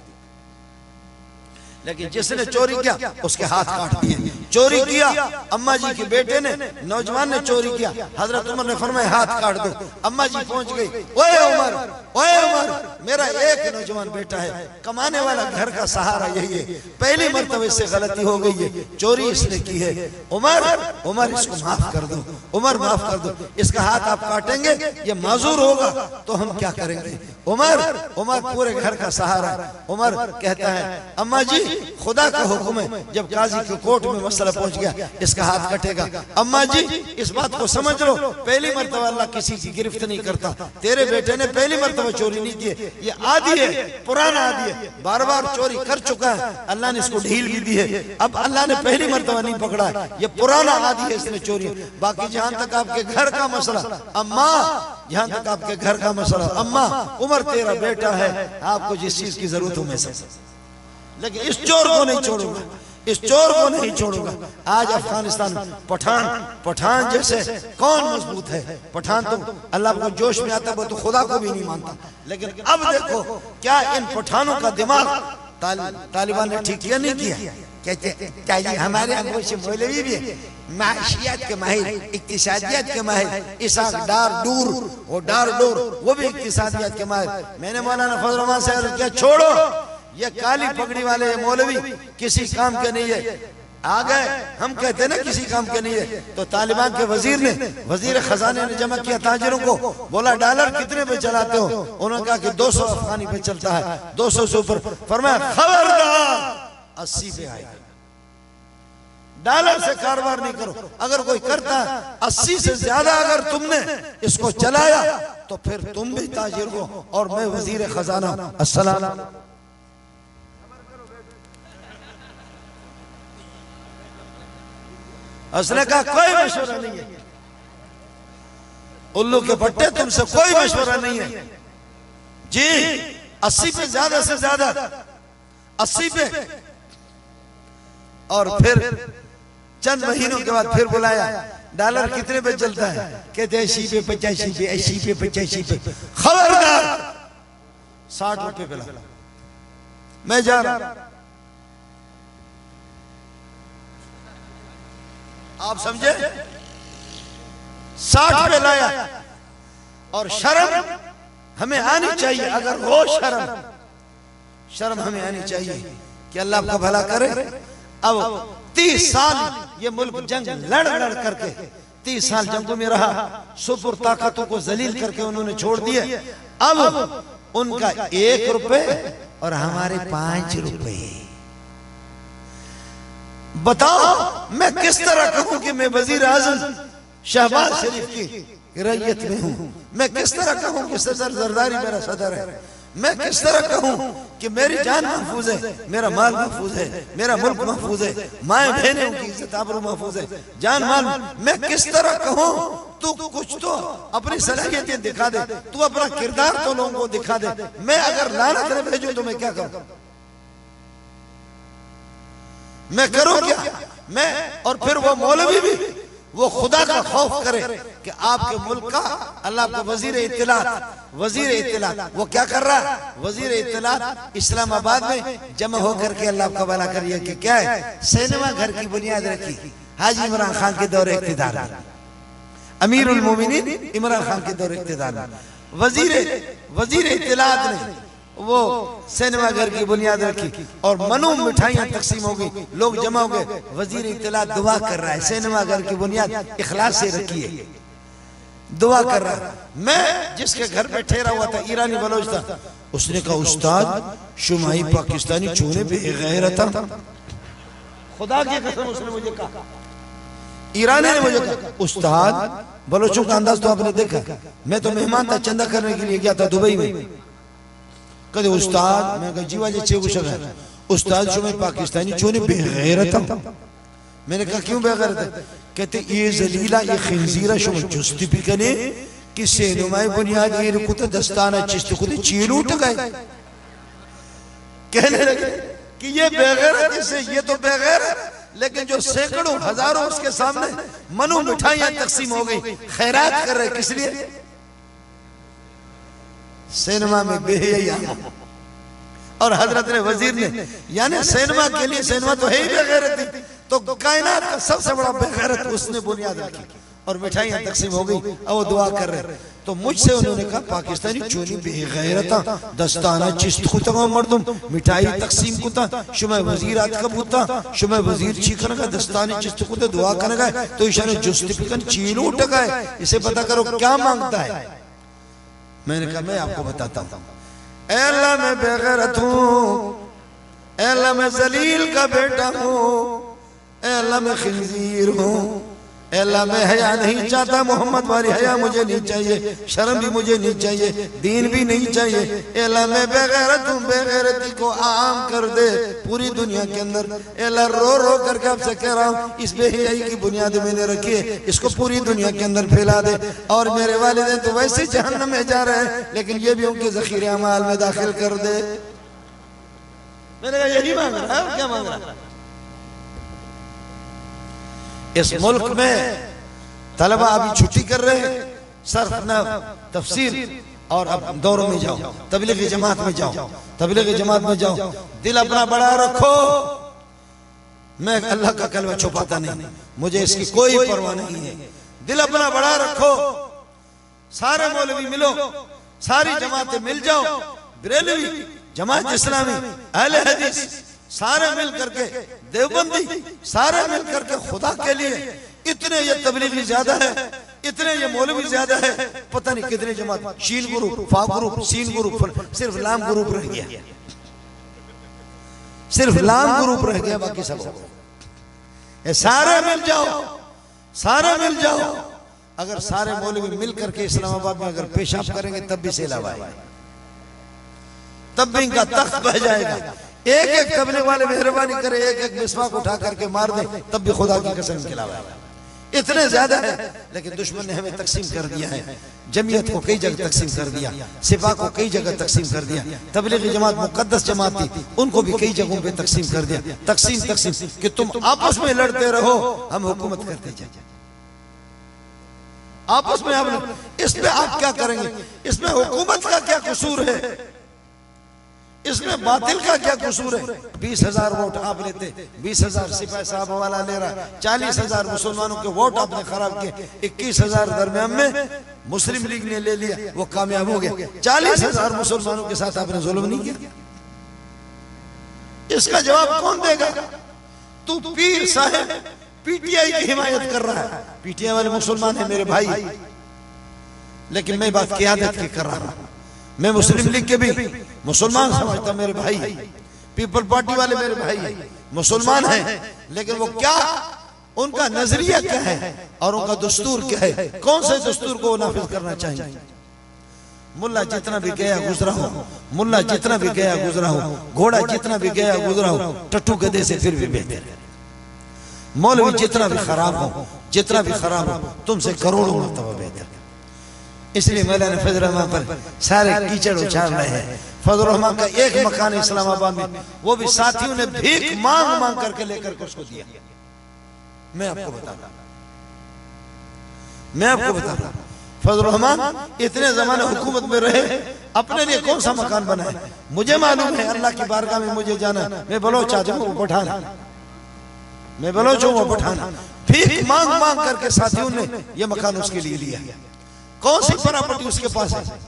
लेकिन जिसने चोरी किया उसके हाथ काट दिए, चोरी किया, अम्मा जी के बेटे ने, नौजवान ने चोरी किया, हजरत उमर ने फरमाया हाथ काट दो। अम्मा जी पहुंच गई, ओए उमर, ओए उमर, मेरा एक नौजवान बेटा है, कमाने वाला घर का सहारा यही है, पहली मर्तबा इससे गलती हो गई है, चोरी इसने की है, उमर उमर इसको माफ कर दो, उमर माफ कर दो, इसका हाथ आप काटेंगे ये माजूर होगा तो हम क्या करेंगे। उमर उमर पूरे घर का सहारा। उमर कहता है अम्मा जी खुदा का हुक्म है, जब काजी के कोर्ट में मसला पहुंच गया इसका हाथ कटेगा। अम्मा जी इस बात को समझ लो, पहली मर्तबा अल्लाह किसी की गिरफ्त नहीं करता, तेरे बेटे ने पहली मर्तबा चोरी नहीं की, ये आदी है, पुराना आदी है, बार बार चोरी कर चुका है, अल्लाह ने इसको ढील भी दी है, अब अल्लाह ने पहली मर्तबा नहीं पकड़ा है, ये पुराना आदी है, इसने चोरी। बाकी जहां तक आपके घर का मसला, अम्मा जहां तक आपके घर का मसला, अम्मा उमर तेरा बेटा है, आपको जिस चीज की जरूरत हो मैं सब, लेकिन इस चोर को नहीं छोड़ूंगा, इस चोर को नहीं छोड़ूंगा। आज अफगानिस्तान पठान जैसे कौन मजबूत है, पठान तो अल्लाह को जोश में आता है, वो तो खुदा को भी नहीं मानता, लेकिन अब देखो क्या इन पठानों का दिमाग तालिबान ने ठीक किया नहीं किया। कहते हमारे यहाँ से मौलवी भी है, माशियात के माहिर, इक्तिसादियत के माहिर, इसाक डार डूर, वो डार डूर वो भी इक्तिसादियत के माहिर। मैंने मौलाना फजल रहमान से अर्ज किया छोड़ो ये काली पगड़ी वाले ये मौलवी किसी काम के नहीं है, आ गए हम कहते हैं ना किसी काम के नहीं है। तो तालिबान के वजीर खजाने ने जमा किया ताजिरों को, बोला डॉलर कितने पे चलाते हो, उन्होंने कहा कि 200 अफगानी पे चलता है, 200 से ऊपर। फरमाया खबरदार 80 पे आएगा, डॉलर से कारोबार नहीं करो, अगर कोई करता है 80 से ज्यादा अगर तुमने इसको चलाया तो फिर तुम भी ताजिर हो और मैं वजीर खजाना। अस्सलाम उसने कहा कोई मशवरा नहीं है, उल्लू के पट्टे तुमसे कोई मशवरा नहीं है जी। 80 पे ज्यादा से ज्यादा 80 पे, और फिर चंद महीनों के बाद फिर बुलाया, डॉलर कितने पे चलता है, कहते 80 पे 85 पे 80 पे 85 पे। खबरदार 60 रुपए पे ला, मैं जा रहा। आप समझे, 60 पे लाया। और शर्म हमें आनी चाहिए, अगर हो शर्म हमें आनी चाहिए कि अल्लाह आपका भला करे। अब 30 साल ये मुल्क जंग लड़ करके 30 साल जंगों में रहा, सुपुर ताकतों को जलील करके उन्होंने छोड़ दिए। अब उनका 1 रुपए और हमारे 5 रुपए। बताओ मैं किस तरह कहूं कि मैं वजीर आजम शहबाज शरीफ की रैयत में हूं, मैं किस तरह कहूं कि सदर जरदारी मेरा सदर है, मैं किस तरह कहूं कि मेरी जान महफूज है, मेरा माल महफूज है, मेरा मुल्क महफूज है, माए बहनों की इज्जत आबरू महफूज है, जान माल। मैं किस तरह कहूं, तू कुछ तो अपनी सलाहियतें दिखा दे, तू अपना किरदार तो लोगों को दिखा दे। मैं अगर लानत न भेजूं तो मैं क्या करूं, मैं करूं क्या मैं। और फिर वो मौलवी भी वो खुदा का खौफ करे कि आपके मुल्क का अल्लाह को वजीर इत्तलात वो क्या कर रहा है, वजीर इत्तलात इस्लामाबाद में जमा होकर के अल्लाह का भला करिए कि क्या है, सिनेमा घर की बुनियाद रखी हाजी इमरान खान के दौरे इक़्तिदार में, अमीरुल मोमिनीन इमरान खान के दौरे इक़्तिदार में वजीर इत्तलात ने वो सिनेमा घर की बुनियाद रखी और मनु मिठाइयां तकसीम हो गई, लोग जमा हो गए। वजीर इत्तलात दुआ कर रहा है, सिनेमा घर की बुनियाद इखलास से रखी है, दुआ कर रहा है। मैं जिसके घर पे ठहरा हुआ था, ईरानी बलोच था, उसने कहा उस्ताद शुमाई पाकिस्तानी छूने पे गैरत था, खुदा की कसम उसने मुझे कहा, ईरानी ने मुझे कहा उस्ताद बलोचों का अंदाज तो आपने देखा, मैं तो मेहमान था, चंदा करने के लिए गया था दुबई में। कहते उस्ताद, मैं कहा जीवा जी उस्ताद शुमाई पाकिस्तानी छूने बेगैरत था। मैंने कहा क्यों बेगैरत है, कहते ये जलीला ये खिंजीरा शुमा जुस्ती भी कने कि सेनुमाई बुनियाद ये रुकु तो दस्ताना चिस्त खुद चील उठ गए। कहने लगे कि ये बेगैरत से, ये तो बेगैरत, लेकिन जो सैकड़ों हजारों उसके सामने मनु मिठाइयां तकसीम हो गई, खैरात कर रहे, किस लिए, सिनेमा में बेहया। और हजरत ने वजीर ने, यानी सिनेमा के लिए, सिनेमा तो है ही बेगैरती, तो कायनात का सबसे बड़ा बेगैरत उसने बुनियाद रखी और मिठाइयां तकसीम हो गई। अब वो दुआ कर रहे, तो मुझसे उन्होंने कहा पाकिस्तानी चोली बेगैरता दस्ताना चिस्त खुता मर्दम मिठाई तकसीम कुता शुमा वजीरात कबूता शुमा वजीर चीखन का दस्तानी चिस्त कुता दुआ करने का तो इशारे जुस्तिफिकन चीलू टका है, इसे पता करो क्या मांगता है। मैंने कहा मैं आपको बताता हूँ। ऐ अल्लाह मैं बेगैरत हूँ, ऐ अल्लाह मैं जलील का बेटा हूँ, ऐ अल्लाह मैं खिंजीर हूँ, ऐ अल्लाह मैं हया नहीं चाहता, मोहम्मद वाली हया मुझे नहीं चाहिए, शर्म भी मुझे नहीं चाहिए, दीन भी नहीं चाहिए। ऐ अल्लाह मैं बेगैरत हूँ, बेगैरती को आम कर दे पूरी दुनिया के अंदर। ऐ अल्लाह रो रो करके आपसे कह रहा हूँ, इस बेहयाई की बुनियाद मैंने रखी है, इसको पूरी दुनिया के अंदर फैला दे। और मेरे वालिदैन तो वैसे जहन्नम में जा रहे हैं, लेकिन ये भी उनके ज़ख़ीरे अमाल में दाखिल कर दे। मैंने कहा यही मांग रहा है, क्या मांग रहा है? इस मुल्क में तलबा अभी छुट्टी कर रहे हैं, सर्फ न तफसीर, और अब दौरों में जाओ, तबलीगी जमात में जाओ, तबलीगी जमात में जाओ, दिल अपना बड़ा रखो। मैं अल्लाह का कलमा छुपाता नहीं, मुझे इसकी कोई परवाह नहीं है। दिल अपना बड़ा रखो, सारे मौलवी मिलो, सारी जमातें मिल जाओ, बरेलवी जमात इस्लामी अहले हदीस सारे मिल करके, देवबंदी सारे मिल करके खुदा के लिए, इतने ये तबलीगी ज्यादा है, इतने ये मौलवी ज्यादा है, पता नहीं कितने जमात, शीन ग्रुप, फा ग्रुप, सीन ग्रुप, सिर्फ लाम ग्रुप रह गया, सिर्फ लाम ग्रुप रह गया, बाकी सब सारे मिल जाओ, सारे मिल जाओ। अगर सारे मौलवी मिल करके इस्लामाबाद में अगर पेशाब करेंगे तब भी सैलाब आएगा, तब भी इनका तख्त बह जाएगा। एक एक तबलीग वाले मेहरबानी करे, एक एक मिसवाक उठा करके मार दे, तब भी खुदा की कसम खिलाएगा। इतने ज्यादा है, लेकिन दुश्मन ने हमें तकसीम कर दिया है। जमीयत को कई जगह तकसीम कर दिया, सिपा को कई जगह तकसीम कर दिया, तबलीगी जमात मुकद्दस जमात थी, उनको भी कई जगहों पे तकसीम कर दिया। तकसीम तकसीम कि तुम आपस में लड़ते रहो, हम हुकूमत करते जाए, आपस में हम। इसमें आप क्या करेंगे? इसमें हुकूमत का क्या कसूर है? इसमें बातिल का क्या कसूर है? 20,000 वोट आप लेते, 20,000 सिपाही साहब वाला ले रहा, 40,000 मुसलमानों के वोट आपने खराब किए, 21,000 दरमियान में मुस्लिम लीग ने ले लिया, वो कामयाब हो गया। 40,000 मुसलमानों के साथ आपने जुल्म नहीं किया, इसका जवाब कौन देगा? तू पीर साहब पीटीआई की हिमायत कर रहा है, पीटीआई वाले मुसलमान है मेरे भाई, लेकिन मैं बात क़यादत की कर रहा हूं। मैं मुस्लिम लीग के भी मुसलमान समझता, मेरे भाई, पीपल पार्टी वाले मेरे भाई मुसलमान हैं, लेकिन वो क्या, उनका नजरिया क्या है और उनका दस्तूर क्या है, कौन से दस्तूर को नाफिज करना चाहिए? मुल्ला जितना भी गया गुजरा हो, मुल्ला जितना भी गया गुजरा हो, घोड़ा जितना भी गया गुजरा हो, टट्टू गधे से फिर भी बेहतर है। मौलवी जितना भी खराब हो, जितना भी खराब हो, तुमसे करोड़ों मरतबा बेहतर। इसलिए मौलाना फजल रहमान पर सारे कीचड़ उछाल रहे हैं। फजल रहमान का एक मकान इस्लामाबाद में, वो भी साथियों ने भीख मांग मांग करके लेकर के उसको दिया। मैं आपको बताता, मैं आपको बताता, फजल रहमान इतने जमाने हुकूमत में रहे, अपने लिए कौन सा मकान बनाए? मुझे मालूम है, अल्लाह की बारगाह में मुझे जाना, मैं बलोच आज हूं, वो पठान, मैं बलोच हूं, वो पठान। भीख मांग मांग करके साथियों ने ये मकान उसके लिए लिया। कौन सी प्रॉपर्टी उसके पास है?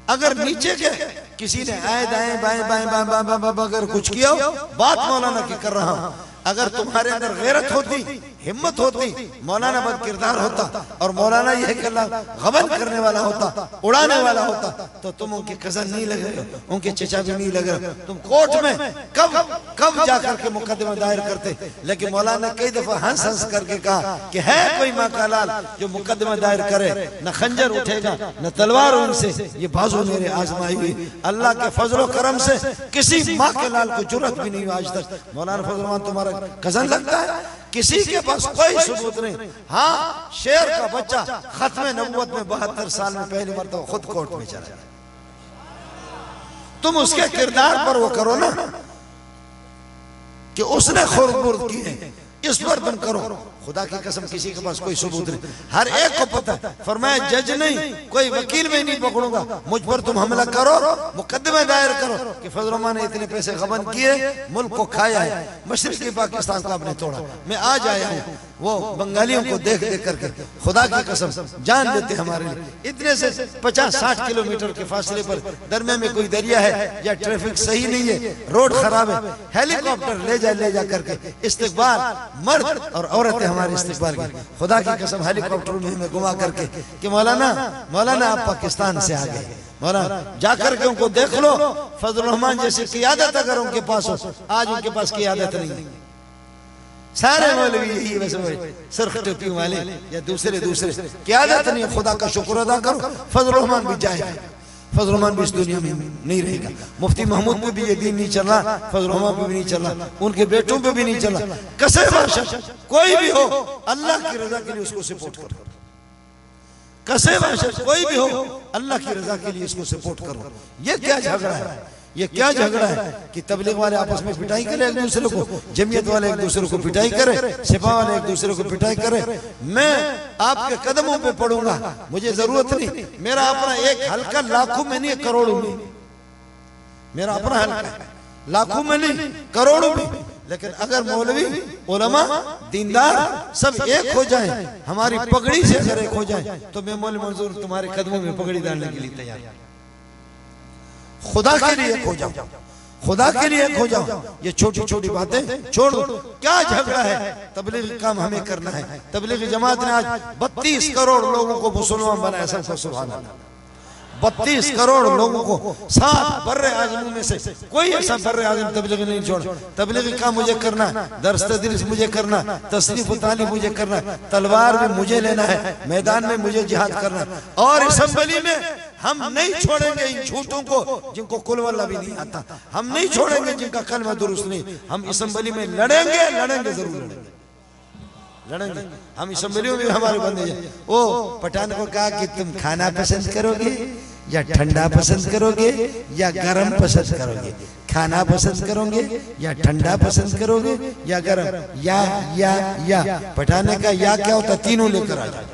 अगर नीचे के किसी ने आए दाएं बाएं बाएं बाएं अगर कुछ किया, बात मौलाना की कर रहा हूं, अगर तुम्हारे अंदर गैरत होती, हिम्मत होती, मौलाना बद किरदार होता और मौलाना यह गबन करने वाला होता, उड़ाने वाला होता, तो तुम उनके कजन नहीं लग रहे, उनके चचा भी नहीं लग रहे, तुम कोर्ट में कब जाकर के मुकदमा दायर करते। लेकिन मौलाना कई दफा हंस हंस करके कहा कि है कोई माँ का लाल जो मुकदमा दायर करे, न खंजर उठेगा न तलवार उनसे, ये बाजू मेरे आजमाई हुई। अल्लाह के फजलो करम से किसी माँ के लाल को जुर्रत भी नहीं हुई आज तक। मौलाना फजल रहमान तुम्हारा कजन लगता है, किसी के पास कोई सबूत नहीं। हाँ, शेर का बच्चा खत्म नबूवत में 72 साल में पहली मरतबा खुद कोर्ट में चला जाए। तुम उसके किरदार पर वो करो ना कि उसने खुर्द की है, इस पर तुम करो। खुदा की कसम किसी के पास कोई सबूत नहीं, हर एक को पता है। फरमाया जज नहीं, कोई वकील में नहीं पकड़ूंगा, मुझ पर तुम हमला करो, मुकदमे दायर करो कि फजल रहमान ने इतने पैसे गबन किए, मुल्क को खाया है, मशरिकी पाकिस्तान को आपने तोड़ा। मैं आज आया हूँ वो बंगालियों को देख देख करके खुदा की कसम जान देते हमारे लिए। इतने से 50-60 किलोमीटर के फासले पर दरमियान में कोई दरिया है या ट्रैफिक सही नहीं है, रोड खराब है, हेलीकॉप्टर ले जा करके इस्तिकबाल, मर्द और औरतें हमारे इस्तिकबाल की। खुदा की कसम हेलीकॉप्टर में हमें घुमा करके कि मौलाना आप पाकिस्तान से आ गए, मौलाना जाकर के उनको देख लो, फजल रहमान जैसी क़ियादत अगर उनके पास हो, आज उनके पास क़ियादत नहीं है। सारे मौलवी यही वैसे सरख टोपी वाले या दूसरे क़ियादत नहीं। खुदा का शुक्र अदा करो, फजल रहमान भी जाएगा, फजल रहमान भी इस दुनिया में नहीं रहेगा। मुफ्ती महमूद पे भी ये दीन नहीं चल रहा, फजल रहमान पे भी नहीं चल रहा, उनके बेटों पे भी नहीं चल रहा। कसे बादशाह कोई भी हो, अल्लाह की रजा के लिए उसको सपोर्ट करो। कसे बादशाह कोई भी हो, अल्लाह की रजा के लिए इसको सपोर्ट करो। ये क्या झगड़ा है, ये क्या झगड़ा है कि तबलीग वाले आपस में पिटाई करें एक दूसरे को, जमीयत वाले एक दूसरे को पिटाई करें, सिपा वाले एक दूसरे को पिटाई करें। मैं आपके कदमों पे पड़ूंगा, मुझे जरूरत नहीं, मेरा अपना एक हल्का लाखों में नहीं करोड़ों में, मेरा अपना हल्का लाखों में नहीं करोड़ों में। लेकिन अगर मौलवी, उलमा, दीनदार सब एक हो जाए, हमारी पगड़ी से अगर एक हो जाए, तो मैं मौलवी मंजूर तुम्हारे कदमों में पगड़ी डालने के लिए तैयार हूं। खुदा के लिए एक हो जाओ, खुदा के लिए एक हो जाओ। ये छोटी छोटी बातें छोड़ दो, क्या झगड़ा है, तबलीग काम हमें करना है। तबलीग जमात ने आज 32 करोड़ लोगों को मुसलमान बनाया, सबको सुभान अल्लाह। 32 करोड़ लोगों को 7 बर्रे आज़मों में से कोई ऐसा बर्रे आज़म तबलीग नहीं छोड़। तबलीग का मुझे करना, दर्स तदरीस मुझे करना, तस्नीफ व तालीम मुझे करना, तलवार में मुझे लेना है, मैदान में मुझे जिहाद करना। और असेंबली में हम नहीं छोड़ेंगे इन झूठों को जिनको कुल वल्लाह भी नहीं आता, हम नहीं छोड़ेंगे जिनका कलमा दुरुस्त नहीं। हम असेंबली में लड़ेंगे जरूर लड़ेंगे। हम असेंबलियों में हमारे बंदे हैं। वो पठान को कहा कि तुम खाना पसंद करोगे या ठंडा पसंद करोगे या गरम पसंद करोगे, खाना पसंद करोगे या ठंडा पसंद करोगे या गरम, या पठाने का या क्या होता, तीनों लेकर आ जाओ।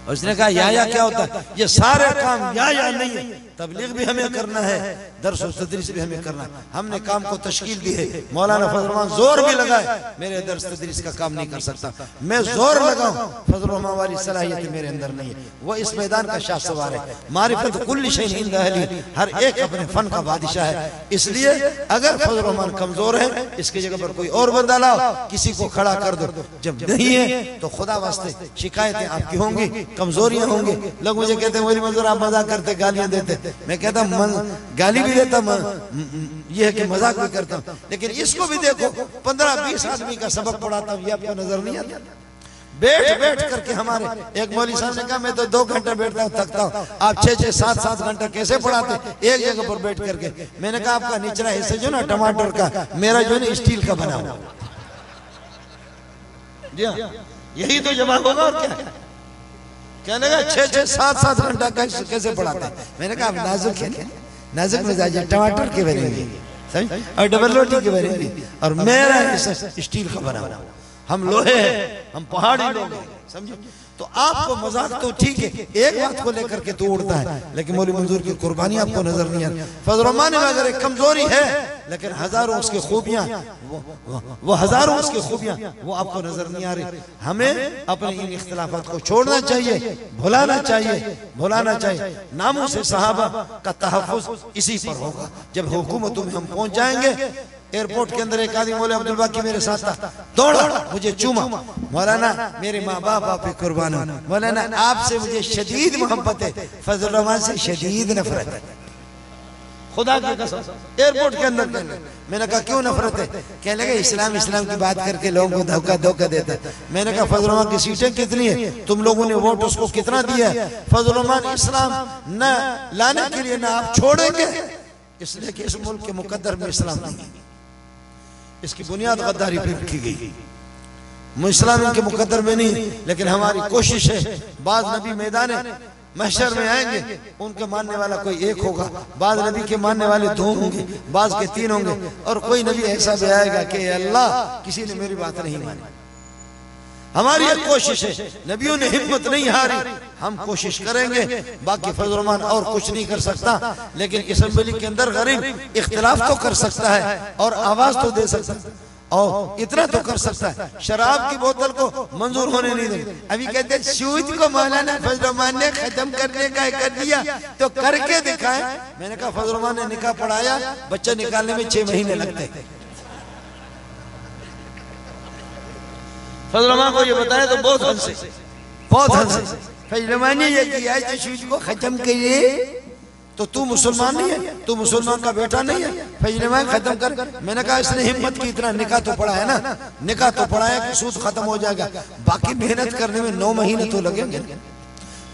उसने कहा या क्या होता है, ये सारे काम या नहीं है। तबलीग भी हमें करना है, दर्स और तदरीस भी हमें करना है। हमने काम को तश्कील दी है। मौलाना फजल रहमान जोर भी लगाए, मेरे दर्स तदरीस का काम नहीं कर सकता, मैं जोर लगाऊं, फजल रहमान वाली सलाहियत मेरे अंदर नहीं है। वो इस मैदान का शाह सवार है। मारिफत कुल्ली शैइन इंद अहली, हर एक अपने फन का बादशाह है। इसलिए अगर फजल रहमान कमजोर है, इसकी जगह पर कोई और बंदा लाओ, किसी को खड़ा कर दो। जब नहीं है तो खुदा वास्ते शिकायतें आपकी होंगी, कमजोरियां होंगी। लोग मुझे कहते हैं मोली मंजूर आप मजाक करते, गालियां देते। मैं कहता गाली भी देता, ये है कि मजाक भी करता हूं। लेकिन इसको भी देखो, 15-20 आदमी का सबक पढ़ाता हूं, ये आपको नजर नहीं आता। बैठ करके हमारे एक मौलवी साहब ने कहा मैं तो 2 घंटे बैठता हूँ, थकता हूँ, आप 6-6, 7-7 घंटा कैसे पढ़ाते एक जगह पर बैठ करके। मैंने कहा आपका निचला हिस्सा जो ना टमाटर का, मेरा जो है स्टील का बना हुआ। जी हाँ, यही तो जवाब होगा और क्या। कहने लगा 6-6, 7-7 घंटा कैसे पढ़ाते हैं। मैंने कहा आप नाजुक है, नाजुक मिजाज टमाटर के बनेंगे समझ, और डबल रोटी के बनेंगे, और मेरा हिस्सा स्टील का बना हुआ। हम लोहे हैं, हम पहाड़ी लोग हैं, समझे। तो आपको मजाक तो ठीक है, एक बात को लेकर के तो उड़ता है, लेकिन मौलवी मंजूर की कुर्बानी आपको नजर नहीं आ रही। फजल रहमान में अगर एक कमजोरी है, लेकिन हजारों उसकी खूबियां, वो हजारों उसकी खूबियां वो आपको नजर नहीं आ रही। हमें अपने इन इख्तिलाफात को छोड़ना चाहिए, भुलाना चाहिए। नामों से सहाबा का तहफ़्फ़ुज़ इसी पर होगा जब हुकूमतों में हम पहुंच जाएंगे। एयरपोर्ट के अंदर एक आदमी मौलाना अब्दुल बाकी मेरे साथ था, दौड़ा मुझे चूमा, मौलाना मेरे माँ बाप आप पे कुर्बान हो, मौलाना आपसे मुझे शदीद मोहब्बत है, फजल रहमान से शदीद नफरत है। खुदा की कसम एयरपोर्ट के अंदर। मैंने कहा क्यों नफरत है? कहने लगे इस्लाम की बात करके लोगों को धोखा देता है। मैंने कहा फजल रहमान की सीटें कितनी है, तुम लोगों ने वोट उसको कितना दिया है? फजल रहमान इस्लाम न लाने के लिए ना आप छोड़ेंगे, इसलिए कि इस मुल्क के मुकद्दर में इस्लाम नहीं है, इसकी बुनियाद गद्दारी पर रखी गई। इस्लाम इनके मुकद्दर में नहीं, लेकिन हमारी कोशिश है। बाज नबी मैदान महशर में आएंगे, उनके मानने वाला कोई एक होगा, बाद नबी के मानने वाले 2 होंगे, बाद के 3 होंगे, और कोई नबी ऐसा भी आएगा कि अल्लाह किसी ने मेरी बात नहीं मानी। हमारी एक कोशिश है, नबियों ने हिम्मत नहीं हारी, हम कोशिश करेंगे। बाकी फजलमान और कुछ नहीं कर सकता, लेकिन असेंबली के अंदर गरीब इख्तिलाफ तो कर सकता है और आवाज तो दे सकता है, और इतना तो कर सकता है, शराब की बोतल को मंजूर होने नहीं देंगे। अभी कहते हैं सूद को मौलाना फजलमान ने खत्म करने का कर दिया तो करके दिखाए। मैंने कहा फजलमान ने निकाह पढ़ाया, बच्चा निकालने में 6 महीने लगते हैं। फजलमान को ये बताया तो बहुत हंसे, बहुत हंसे। फजलमान ने ये किया है, सूद को खत्म करिए, तो तू मुसलमान नहीं है, तू मुसलमान का बेटा नहीं है, फजलमान खत्म कर। मैंने कहा इसने हिम्मत की, इतना निकाह तो पढ़ा है ना, निकाह तो पढ़ा है कि सूद खत्म हो जाएगा, बाकी मेहनत करने में 9 महीने तो लगेंगे।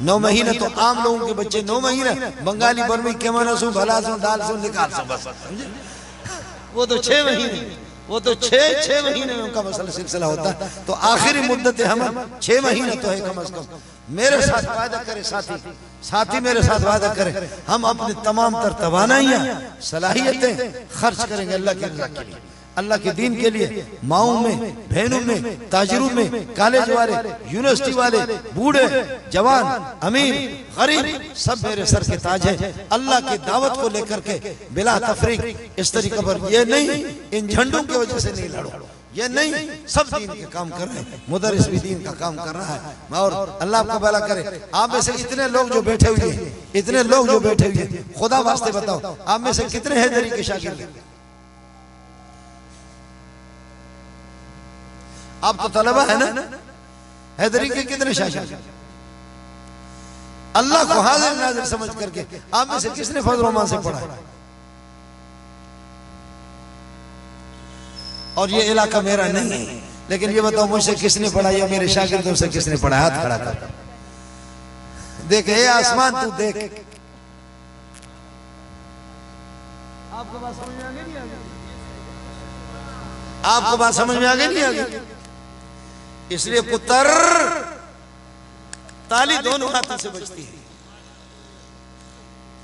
9 महीने तो आम लोगों के बच्चे 9 महीने, बंगाली बर्मी केमाना सू भला सू दाल सू निकाल सू, बस वो तो 6 महीने, वो तो 6 महीने में उनका मसला सिलसिला होता है। तो आखिरी मुद्दत हम 6 महीने तो है कम से कम। मेरे साथ वादा करे साथी मेरे साथ वादा करे, हम अपनी तमाम तर तवानाइयां सलाहियतें खर्च करेंगे अल्लाह की रज़ा के लिए, अल्लाह के दीन के लिए। माओं में, बहनों में, ताजिरों में, कॉलेज वाले, यूनिवर्सिटी वाले, बूढ़े, जवान, अमीर, गरीब, सब मेरे सर के ताज है। अल्लाह की दावत को लेकर के बिला तफरीक इस तरीके पर, ये नहीं इन झंडों की वजह से नहीं लड़ो, ये नहीं, सब दीन के काम कर रहे हैं, मुदर्रिस भी दीन का काम कर रहा है। और अल्लाह आपका भला करे। आप में से इतने लोग जो बैठे हुए हैं, इतने लोग जो बैठे हुए हैं, खुदा वास्ते बताओ आप में से कितने हैदरी के शागिर्द हैं? आप तो तलबा है ना, हैदरी के कितने शागिर्द? अल्लाह को हाजिर नाजिर समझ करके आप में से किसने फजल-ओ-मान से पढ़ा है? और ये इलाका मेरा नहीं है, लेकिन ये बताओ मुझसे किसने पढ़ा या मेरे शागिर्दों से किसने पढ़ा? हाथ खड़ा कर देख, हे आसमान तू देख। आपको बात समझ में आ गई नहीं आ गई? आपको बात समझ में आ गई नहीं आ गई? इसलिए पुत्र, ताली दोनों हाथों से बजती है,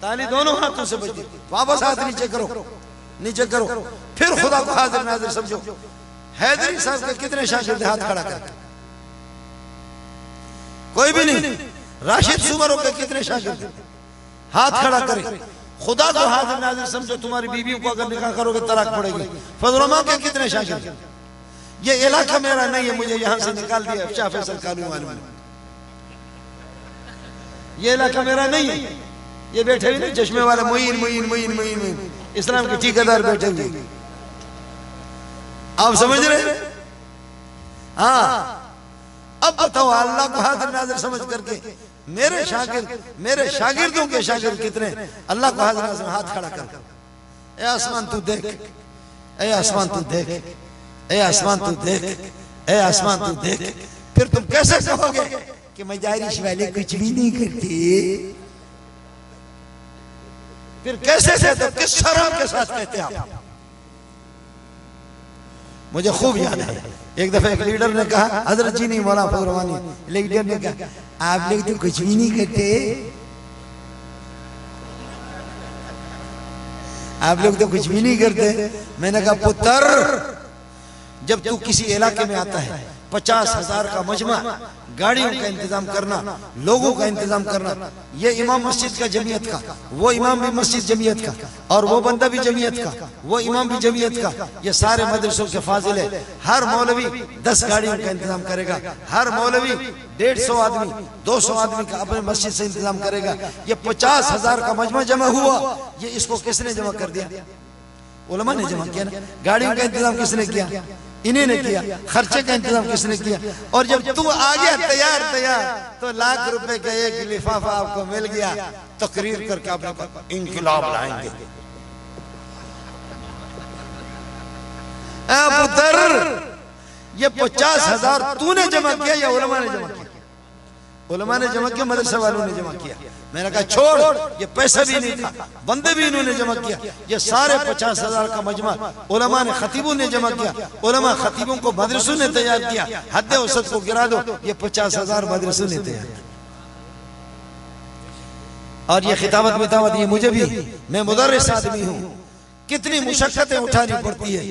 ताली दोनों हाथों से बजती है। वापस हाथ नीचे करो, नीचे करो, फिर खुदा को हाजिर नाजिर समझो। हैदरी साहब के कितने शागिर्द? हाथ खड़ा कर। कोई भी नहीं। राशिद सुमरो के कितने शागिर्द? हाथ खड़ा करे। खुदा को हाजिर नाजिर समझो। तुम्हारी बीवियों को अगर निकाह करोगे तलाक पड़ेगी। फजल-ओ-मान के कितने शागिर्द? ये इलाका मेरा नहीं है, मुझे यहां से निकाल दिया शाह फैसल कालू वाले ने। ये इलाका मेरा नहीं है। ये बैठे हुए ना चश्मे वाले मुईन मुईन मुईन मुईन मुईन इस्लाम के ठेकेदार बैठे हुए, आप समझ रहे? हाँ, अब बताओ अल्लाह को हाजिर नाजिर समझ करके मेरे शागिर्दों के शागिर्द कितने? अल्लाह को हाजिर नाजिर हाथ खड़ा कर। ए आसमान तू देख, ए आसमान तू देख, ए आसमान तू देख, ए आसमान तू देख। फिर तुम कैसे कहोगे कि मजारिश वाले कुछ भी नहीं करते? फिर कैसे कहते हो? किस शर्म के साथ कहते हैं आप? मुझे खूब याद है, एक दफा एक लीडर ने कहा, हजरत जी नहीं मौलाना फजल-ओ-मान, लीडर ने कहा आप लोग तो कुछ भी नहीं करते, आप लोग तो कुछ भी नहीं करते। मैंने कहा पुत्र, जब तू किसी इलाके में आता है, 50,000 का मजमा, गाड़ियों का इंतजाम करना, लोगों का इंतजाम करना, ये इमाम मस्जिद का जमीयत का, वो इमाम भी मस्जिद जमीयत का, और वो बंदा भी जमीयत का, वो इमाम भी जमीयत का, ये सारे मदरसों के फाजिल है। हर मौलवी 10 गाड़ियों का इंतजाम करेगा, हर मौलवी 150 आदमी 200 आदमी का अपने मस्जिद से इंतजाम करेगा। ये 50,000 का मजमा जमा हुआ, ये इसको किसने जमा कर दिया? उलमा ने जमा किया ना। गाड़ियों का इंतजाम किसने किया? इन्हीं ने किया। खर्चे का इंतजाम किसने किया? और जब तू आ गया तैयार तो लाख रुपए का एक लिफाफा आपको मिल गया, तकरीर करके आपने इंकलाब लाएंगे। पुत्र, ये 50,000 तूने जमा किया या उलमा ने जमा किया? उलमा ने जमा किया, मदरसे वालों ने जमा किया। मैंने कहा छोड़, ये पैसा भी नहीं था, बंदे भी इन्होंने जमा किया। ये सारे 50,000 का मजमा उलमा ने, खतीबों ने जमा किया। उलमा खतीबों को मदरसों ने तैयार किया। हद औसत को गिरा दो, ये 50,000 मदरसों ने तैयार किया। और ये खिताबत मितावत ये मुझे भी, मैं मुदर्रिस आदमी हूँ, कितनी मुशक्कतें उठानी पड़ती है,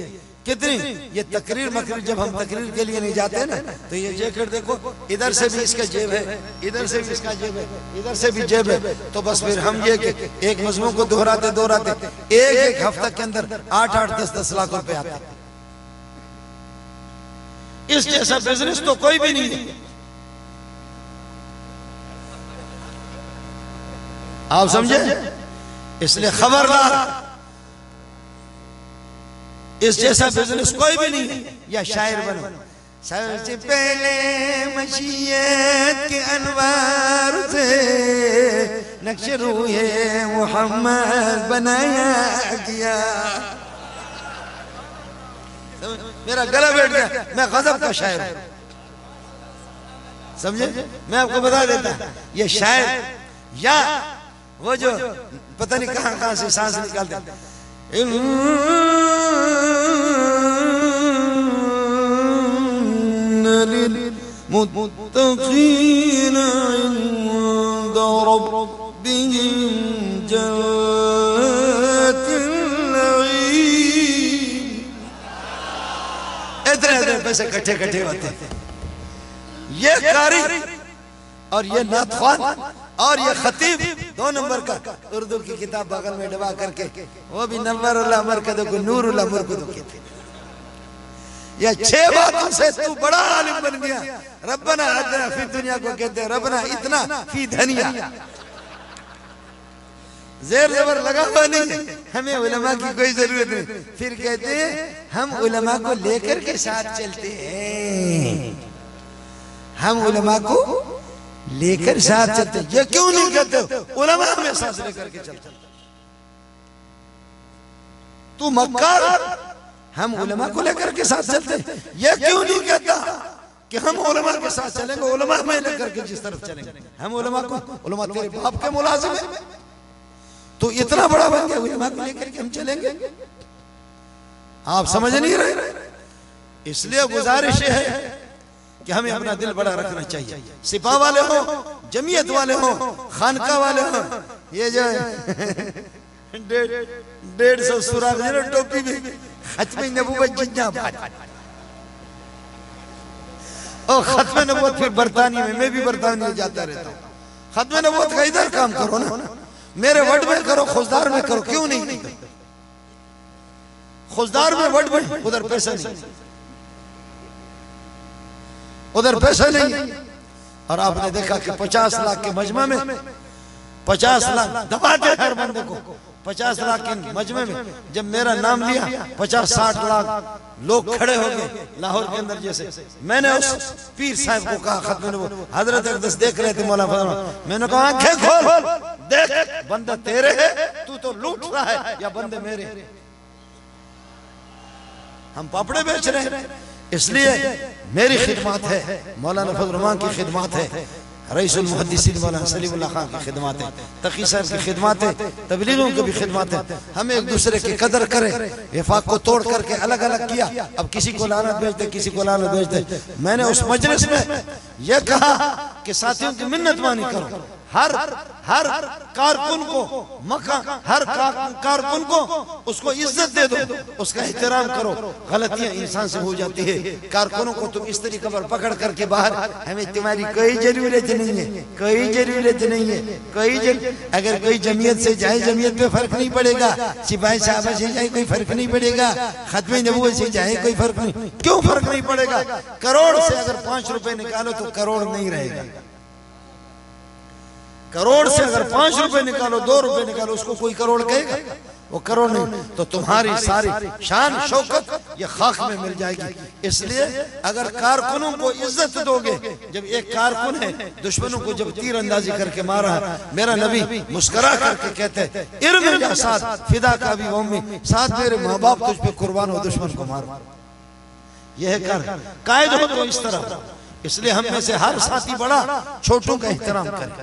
कितनी ये तकरीर मकरीर, जब हम तकरीर के लिए नहीं जाते ना तो ये जैकेट देखो, इधर से भी इसका जेब है, इधर से भी इसका जेब है, इधर से भी जेब है, तो बस फिर हम ये कि एक मजमून को दोहराते दोहराते एक एक हफ्ता के अंदर 8-8, 10-10 लाख रुपए आते हैं। इस जैसा बिजनेस तो कोई भी नहीं है। आप समझे? इसलिए खबरदार, इस जैसा बिजनेस कोई भी नहीं है। या शायर बनो, सबसे पहले मशीयत के अनवार से नक्श रूहे मोहम्मद बनाया गया। मेरा गला बैठ गया, मैं गजब का शायर हूं, समझे? मैं आपको बता देता, ये शायर या वो जो पता नहीं कहां कहां से सांस निकालते हैं, मुत्तक़ीन इंद रब्बिहिम जन्नातिन नईम। इतने पैसे इकट्ठे इकट्ठे होते हैं। ये कारी और ये नाथवान और ये खतीब 2 नंबर का उर्दू की किताब बगल में डबा करके, वो भी नव्वरुल्लाह मरकज़ को नूरुल्लाह मुरकज़ कहते हैं। ये 6 बातों से तू बड़ा आलिम बन गया। रब्बना अतना फी दुनिया को कहते हैं, रब्बना इतना फी धनिया। जेर जबर लगा हुआ नहीं, हमें उलमा की कोई जरूरत नहीं। फिर कहते हैं हम उलमा को लेकर के साथ चलते हैं, हम उलमा को लेकर साथ चलते। ये क्यों नहीं कहते उलमा हमें साथ लेकर के चलते? तू मक्कार, हम उलमा को लेकर के साथ चलते। ये क्यों नहीं कहता कि हम उलमा के साथ चलेंगे, उलमा हमें लेकर के जिस तरफ चलेंगे। हम उलमा को, उलमा तेरे बाप के मुलाजिम है, तो इतना बड़ा बन गया, उलमा को लेकर के हम चलेंगे? आप समझ नहीं रहे। इसलिए गुजारिश है कि हमें अपना दिल बड़ा रखना चाहिए। सिपा वाले हो, जमीयत वाले हो, खानका वाले हो, ये जो 150 सुराख टोपी में खत्म नबूवत जिंदाबाद, और खत्म नबूवत फिर बरतानिया में, मैं भी बरतानिया जाता रहता हूँ। खत्म नबूवत का इधर काम करो ना, मेरे वड में करो, खुशदार में करो, क्यों नहीं? खुशदार में वड में, उधर पैसा नहीं, उधर पैसा नहीं। और आपने देखा कि 50 लाख के मजमा में 50 लाख दबा दे हर बंदे को। 50 लाख के मजमे में जब मेरा नाम लिया, 50-60 लाख लोग खड़े हो गए लाहौर के अंदर। जैसे मैंने उस पीर साहब को कहा, खत्म हजरत अक़दस देख रहे थे मौला फजल, मैंने कहा आंखें खोल, देख बंदा तेरे है, तू तो लूट रहा है, या बंदे मेरे? हम पापड़े बेच रहे हैं। इसलिए मेरी खिदमत है, मौलाना फजल रहमान की खिदमत है, रईसुल मुहद्दिसीन मौलाना सलीमुल्लाह खान की खिदमत है, तकी साहब की खिदमत है, तबलीगों की भी खिदमत है। हमें एक दूसरे की कदर करें। विफाक को तोड़ करके अलग अलग किया, अब किसी को लानत भेजते, किसी को लानत भेजते। मैंने उस मजलिस में यह कहा कि साथियों की मिन्नत मानी करो, हर कारकुन को हर कारकुन को उसको इज्जत दे दो, उसका एहतराम करो। गलतियां इंसान से हो जाती है। कारकुनों को तुम इस तरीके पर पकड़ करके बाहर, हमें तुम्हारी कोई जरूरत नहीं है, कोई जरूरत नहीं है, अगर कोई जमीयत से जाए, जमीयत पे फर्क नहीं पड़ेगा, सिपाही साहबा से जाए कोई फर्क नहीं पड़ेगा, खत्म नबूवत से जाए कोई फर्क नहीं। क्यों फर्क नहीं पड़ेगा? करोड़ से अगर 5 रुपए निकालो तो करोड़ नहीं रहेगा। करोड़ से अगर 5 रुपए निकालो, 2 रुपए निकालो, उसको कोई करोड़ कहेगा? वो करोड़ नहीं। तो तुम्हारी सारी शान शौकत ये खाक में मिल जाएगी। इसलिए अगर कारकुनों को इज्जत दोगे, जब एक कारकुन है दुश्मनों को जब तीर अंदाजी करके मारा, मेरा नबी मुस्कुरा करके कहते इर्म या साथ फिदा का भी उम्मी, साथ मेरे माँ बाप तुझ पे कुर्बान हो, दुश्मन को मारो। यह कर कायद हो तो इस तरह। इसलिए हम में से हर साथी बड़ा छोटों का एहतराम करे,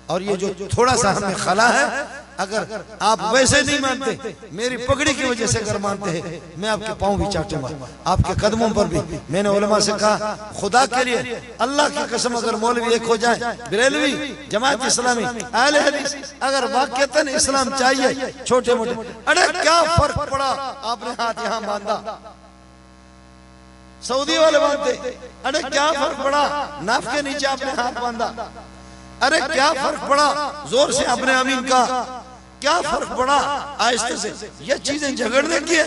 और ये जो थोड़ा सा हमें खला है, अगर आप वैसे नहीं मानते, मेरी पगड़ी की वजह से अगर मानते हैं, मैं आपके पाँव भी चाटूंगा, आपके कदमों पर भी। मैंने उलमा से कहा, खुदा के लिए अल्लाह की कसम, अगर मौलवी एक हो जाए, बरेलवी, जमात इस्लामी, अहले हदीस, अगर वाकईतन इस्लाम चाहिए, छोटे मोटे, अरे क्या फर्क पड़ा, आपने हाथ यहाँ बांधा, सऊदी वाले बांधते, अरे क्या फर्क पड़ा, नाफ के नीचे आपने हाथ बांधा, अरे क्या फर्क पड़ा, जोर से आपने आमीन कहा, क्या फर्क पड़ा, आहिस्ते से। ये चीजें झगड़ने की है।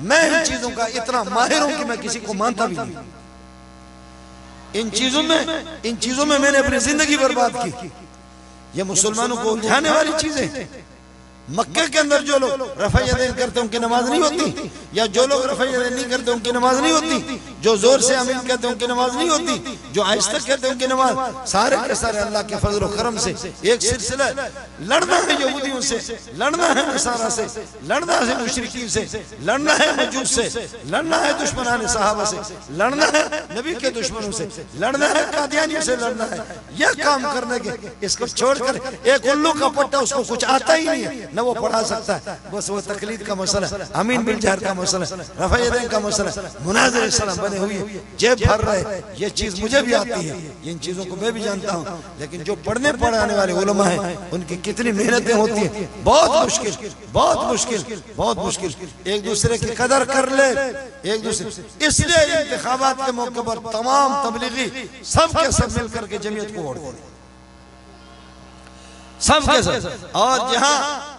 मैं इन चीजों का इतना माहिर हूं कि मैं किसी को मानता भी नहीं। इन चीजों में मैंने अपनी जिंदगी बर्बाद की। ये मुसलमानों को उलझाने वाली चीजें। मक्के के अंदर जो लोग रफ़ा यदैन करते उनकी नमाज नहीं होती, या जो लोग रफ़ा यदैन नहीं करते उनकी नमाज नहीं होती, जो जोर से आमीन कहते हैं उनकी नमाज नहीं होती, जो आहिस्ता कहते हैं उनकी नमाज, सारे के सारे अल्लाह के फजल और करम से एक सिलसिला। लड़ना है यहूदियों से, लड़ना है नसारा से, लड़ना है मुशरिकीन से, लड़ना है मजूस से, लड़ना है दुश्मनान सहाबा से, लड़ना है नबी के दुश्मनों से, लड़ना है कादियानियों से, लड़ना है। यह काम करने के, इसको छोड़कर एक उल्लू का पट्टा, उसको कुछ आता ही नहीं है, न वो पढ़ा सकता है, बस वो तकलीद का मसला, अमीन बिल जहर का मसला, रफ़ा यदैन का मसला, मुनाज़िर सलाम बने हुई जेब भर रहे। ये चीज मुझे भी आती है, इन चीजों को मैं भी जानता हूँ, लेकिन जो पढ़ने पढ़ाने वाले उलमा हैं, उनकी कितनी मेहनतें होती हैं, बहुत मुश्किल, बहुत मुश्किल, बहुत मुश्किल। एक दूसरे की कदर कर ले, एक दूसरे। इसलिए इंतखाबात के मौके पर तमाम तबलीगी सब के सब मिलकर के जमीयत को वोट दें, सब के सब। और जहाँ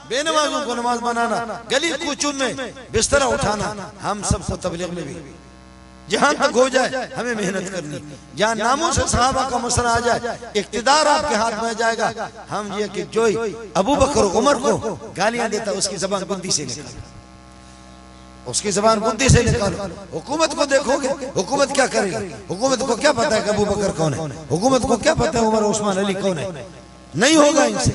बेनमाजों को नमाज बनाना, गली कूचों में बिस्तरा उठाना, हम सबको तबलीग में भी जहां तक हो जाए हमें मेहनत करनी। जहां नामों से सहाबा का मसला आ जाए, इख्तिदार आपके हाथ में जाएगा, हम ये कि जो अबू बकर उमर को गालियां देता, उसकी जबान बुद्धि से निकालो, उसकी जबान बुद्धि से निकालो। हुकूमत को देखोगे, हुकूमत क्या करेगी? हुकूमत को क्या पता है कि अबू बकर कौन है? हुकूमत को क्या पता है उमर उस्मान अली कौन है? नहीं होगा इनसे।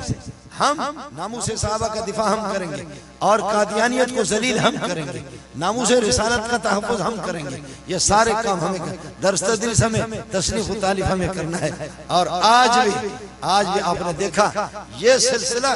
हम नामूसे सहाबा का दिफा हम करेंगे, और कादियानियत को जलील हम करेंगे, नामूसे रिसालत का तहफ़्फ़ुज़ हम करेंगे। ये सारे काम हमें दर्स तदरीस हमें, तसनीफ़ व तालीफ हमें करना है। और आज भी आपने देखा, ये सिलसिला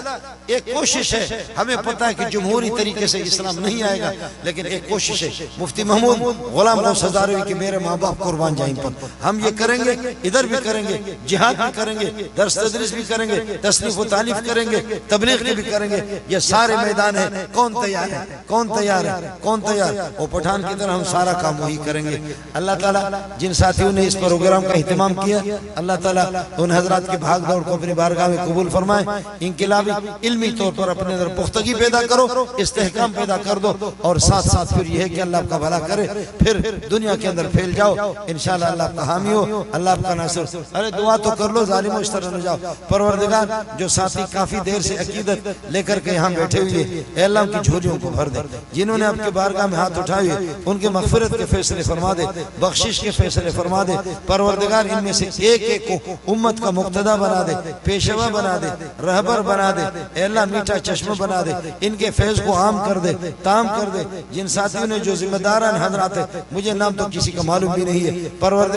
एक कोशिश है। हमें पता है कि जमहूरी तरीके से इस्लाम नहीं आएगा, लेकिन एक कोशिश है। मुफ्ती महमूद गुलाम गौस हज़ारवी के मेरे माँ बाप कुर्बान जाएं पर हम ये करेंगे, इधर भी करेंगे, जिहाद भी करेंगे, दर्स तदरीस भी करेंगे, तसनीफ़ व तालीफ करेंगे, तबलीग भी करेंगे। ये सारे मैदान है। कौन तैयार है? कौन तैयार है? कौन तैयार? वो पठान की तरह हम सारा काम वही करेंगे। अल्लाह ताला जिन साथियों ने इस प्रोग्राम का इत्मीम किया, अल्लाह ताला उन हजरात की भाग दौड़ को अपनी बारगाह में कबूल फरमाए। इनकलाबी इल्मी तौर पर अपने अंदर पुख्तगी पैदा करो, इस्तेहकाम पैदा कर दो, और साथ साथ फिर यह है कि अल्लाह आपका भला करे, फिर दुनिया के अंदर फैल जाओ। इंशाअल्लाह अल्लाह आपका हामी हो, अल्लाह आपका नासिर। अरे दुआ तो कर लो, जालिमों इस तरह न जाओ। परवरदिगार, जो साथी काफी देर से अकीदत लेकर के यहाँ बैठे हुए, अल्लाह की झोलियों को भर दे। जिन्होंने आपके बारगाह में हाथ उठाए, उनके मगफिरत के फैसले फरमा दे, बख्शिश के फैसले फरमा दे। परवरदिगार, इनमें से एक एक को उम्मत का मुक्तदा बना दे, पेशवा बना दे, रहबर बना दे। अल्लाह मीठा चश्मा बना दे, इनके फैज को आम कर दे, ताम कर दे। जिन साथियों ने जो जिम्मेदारान हजरात है, मुझे नाम तो किसी का मालूम भी नहीं है, परवरदिगार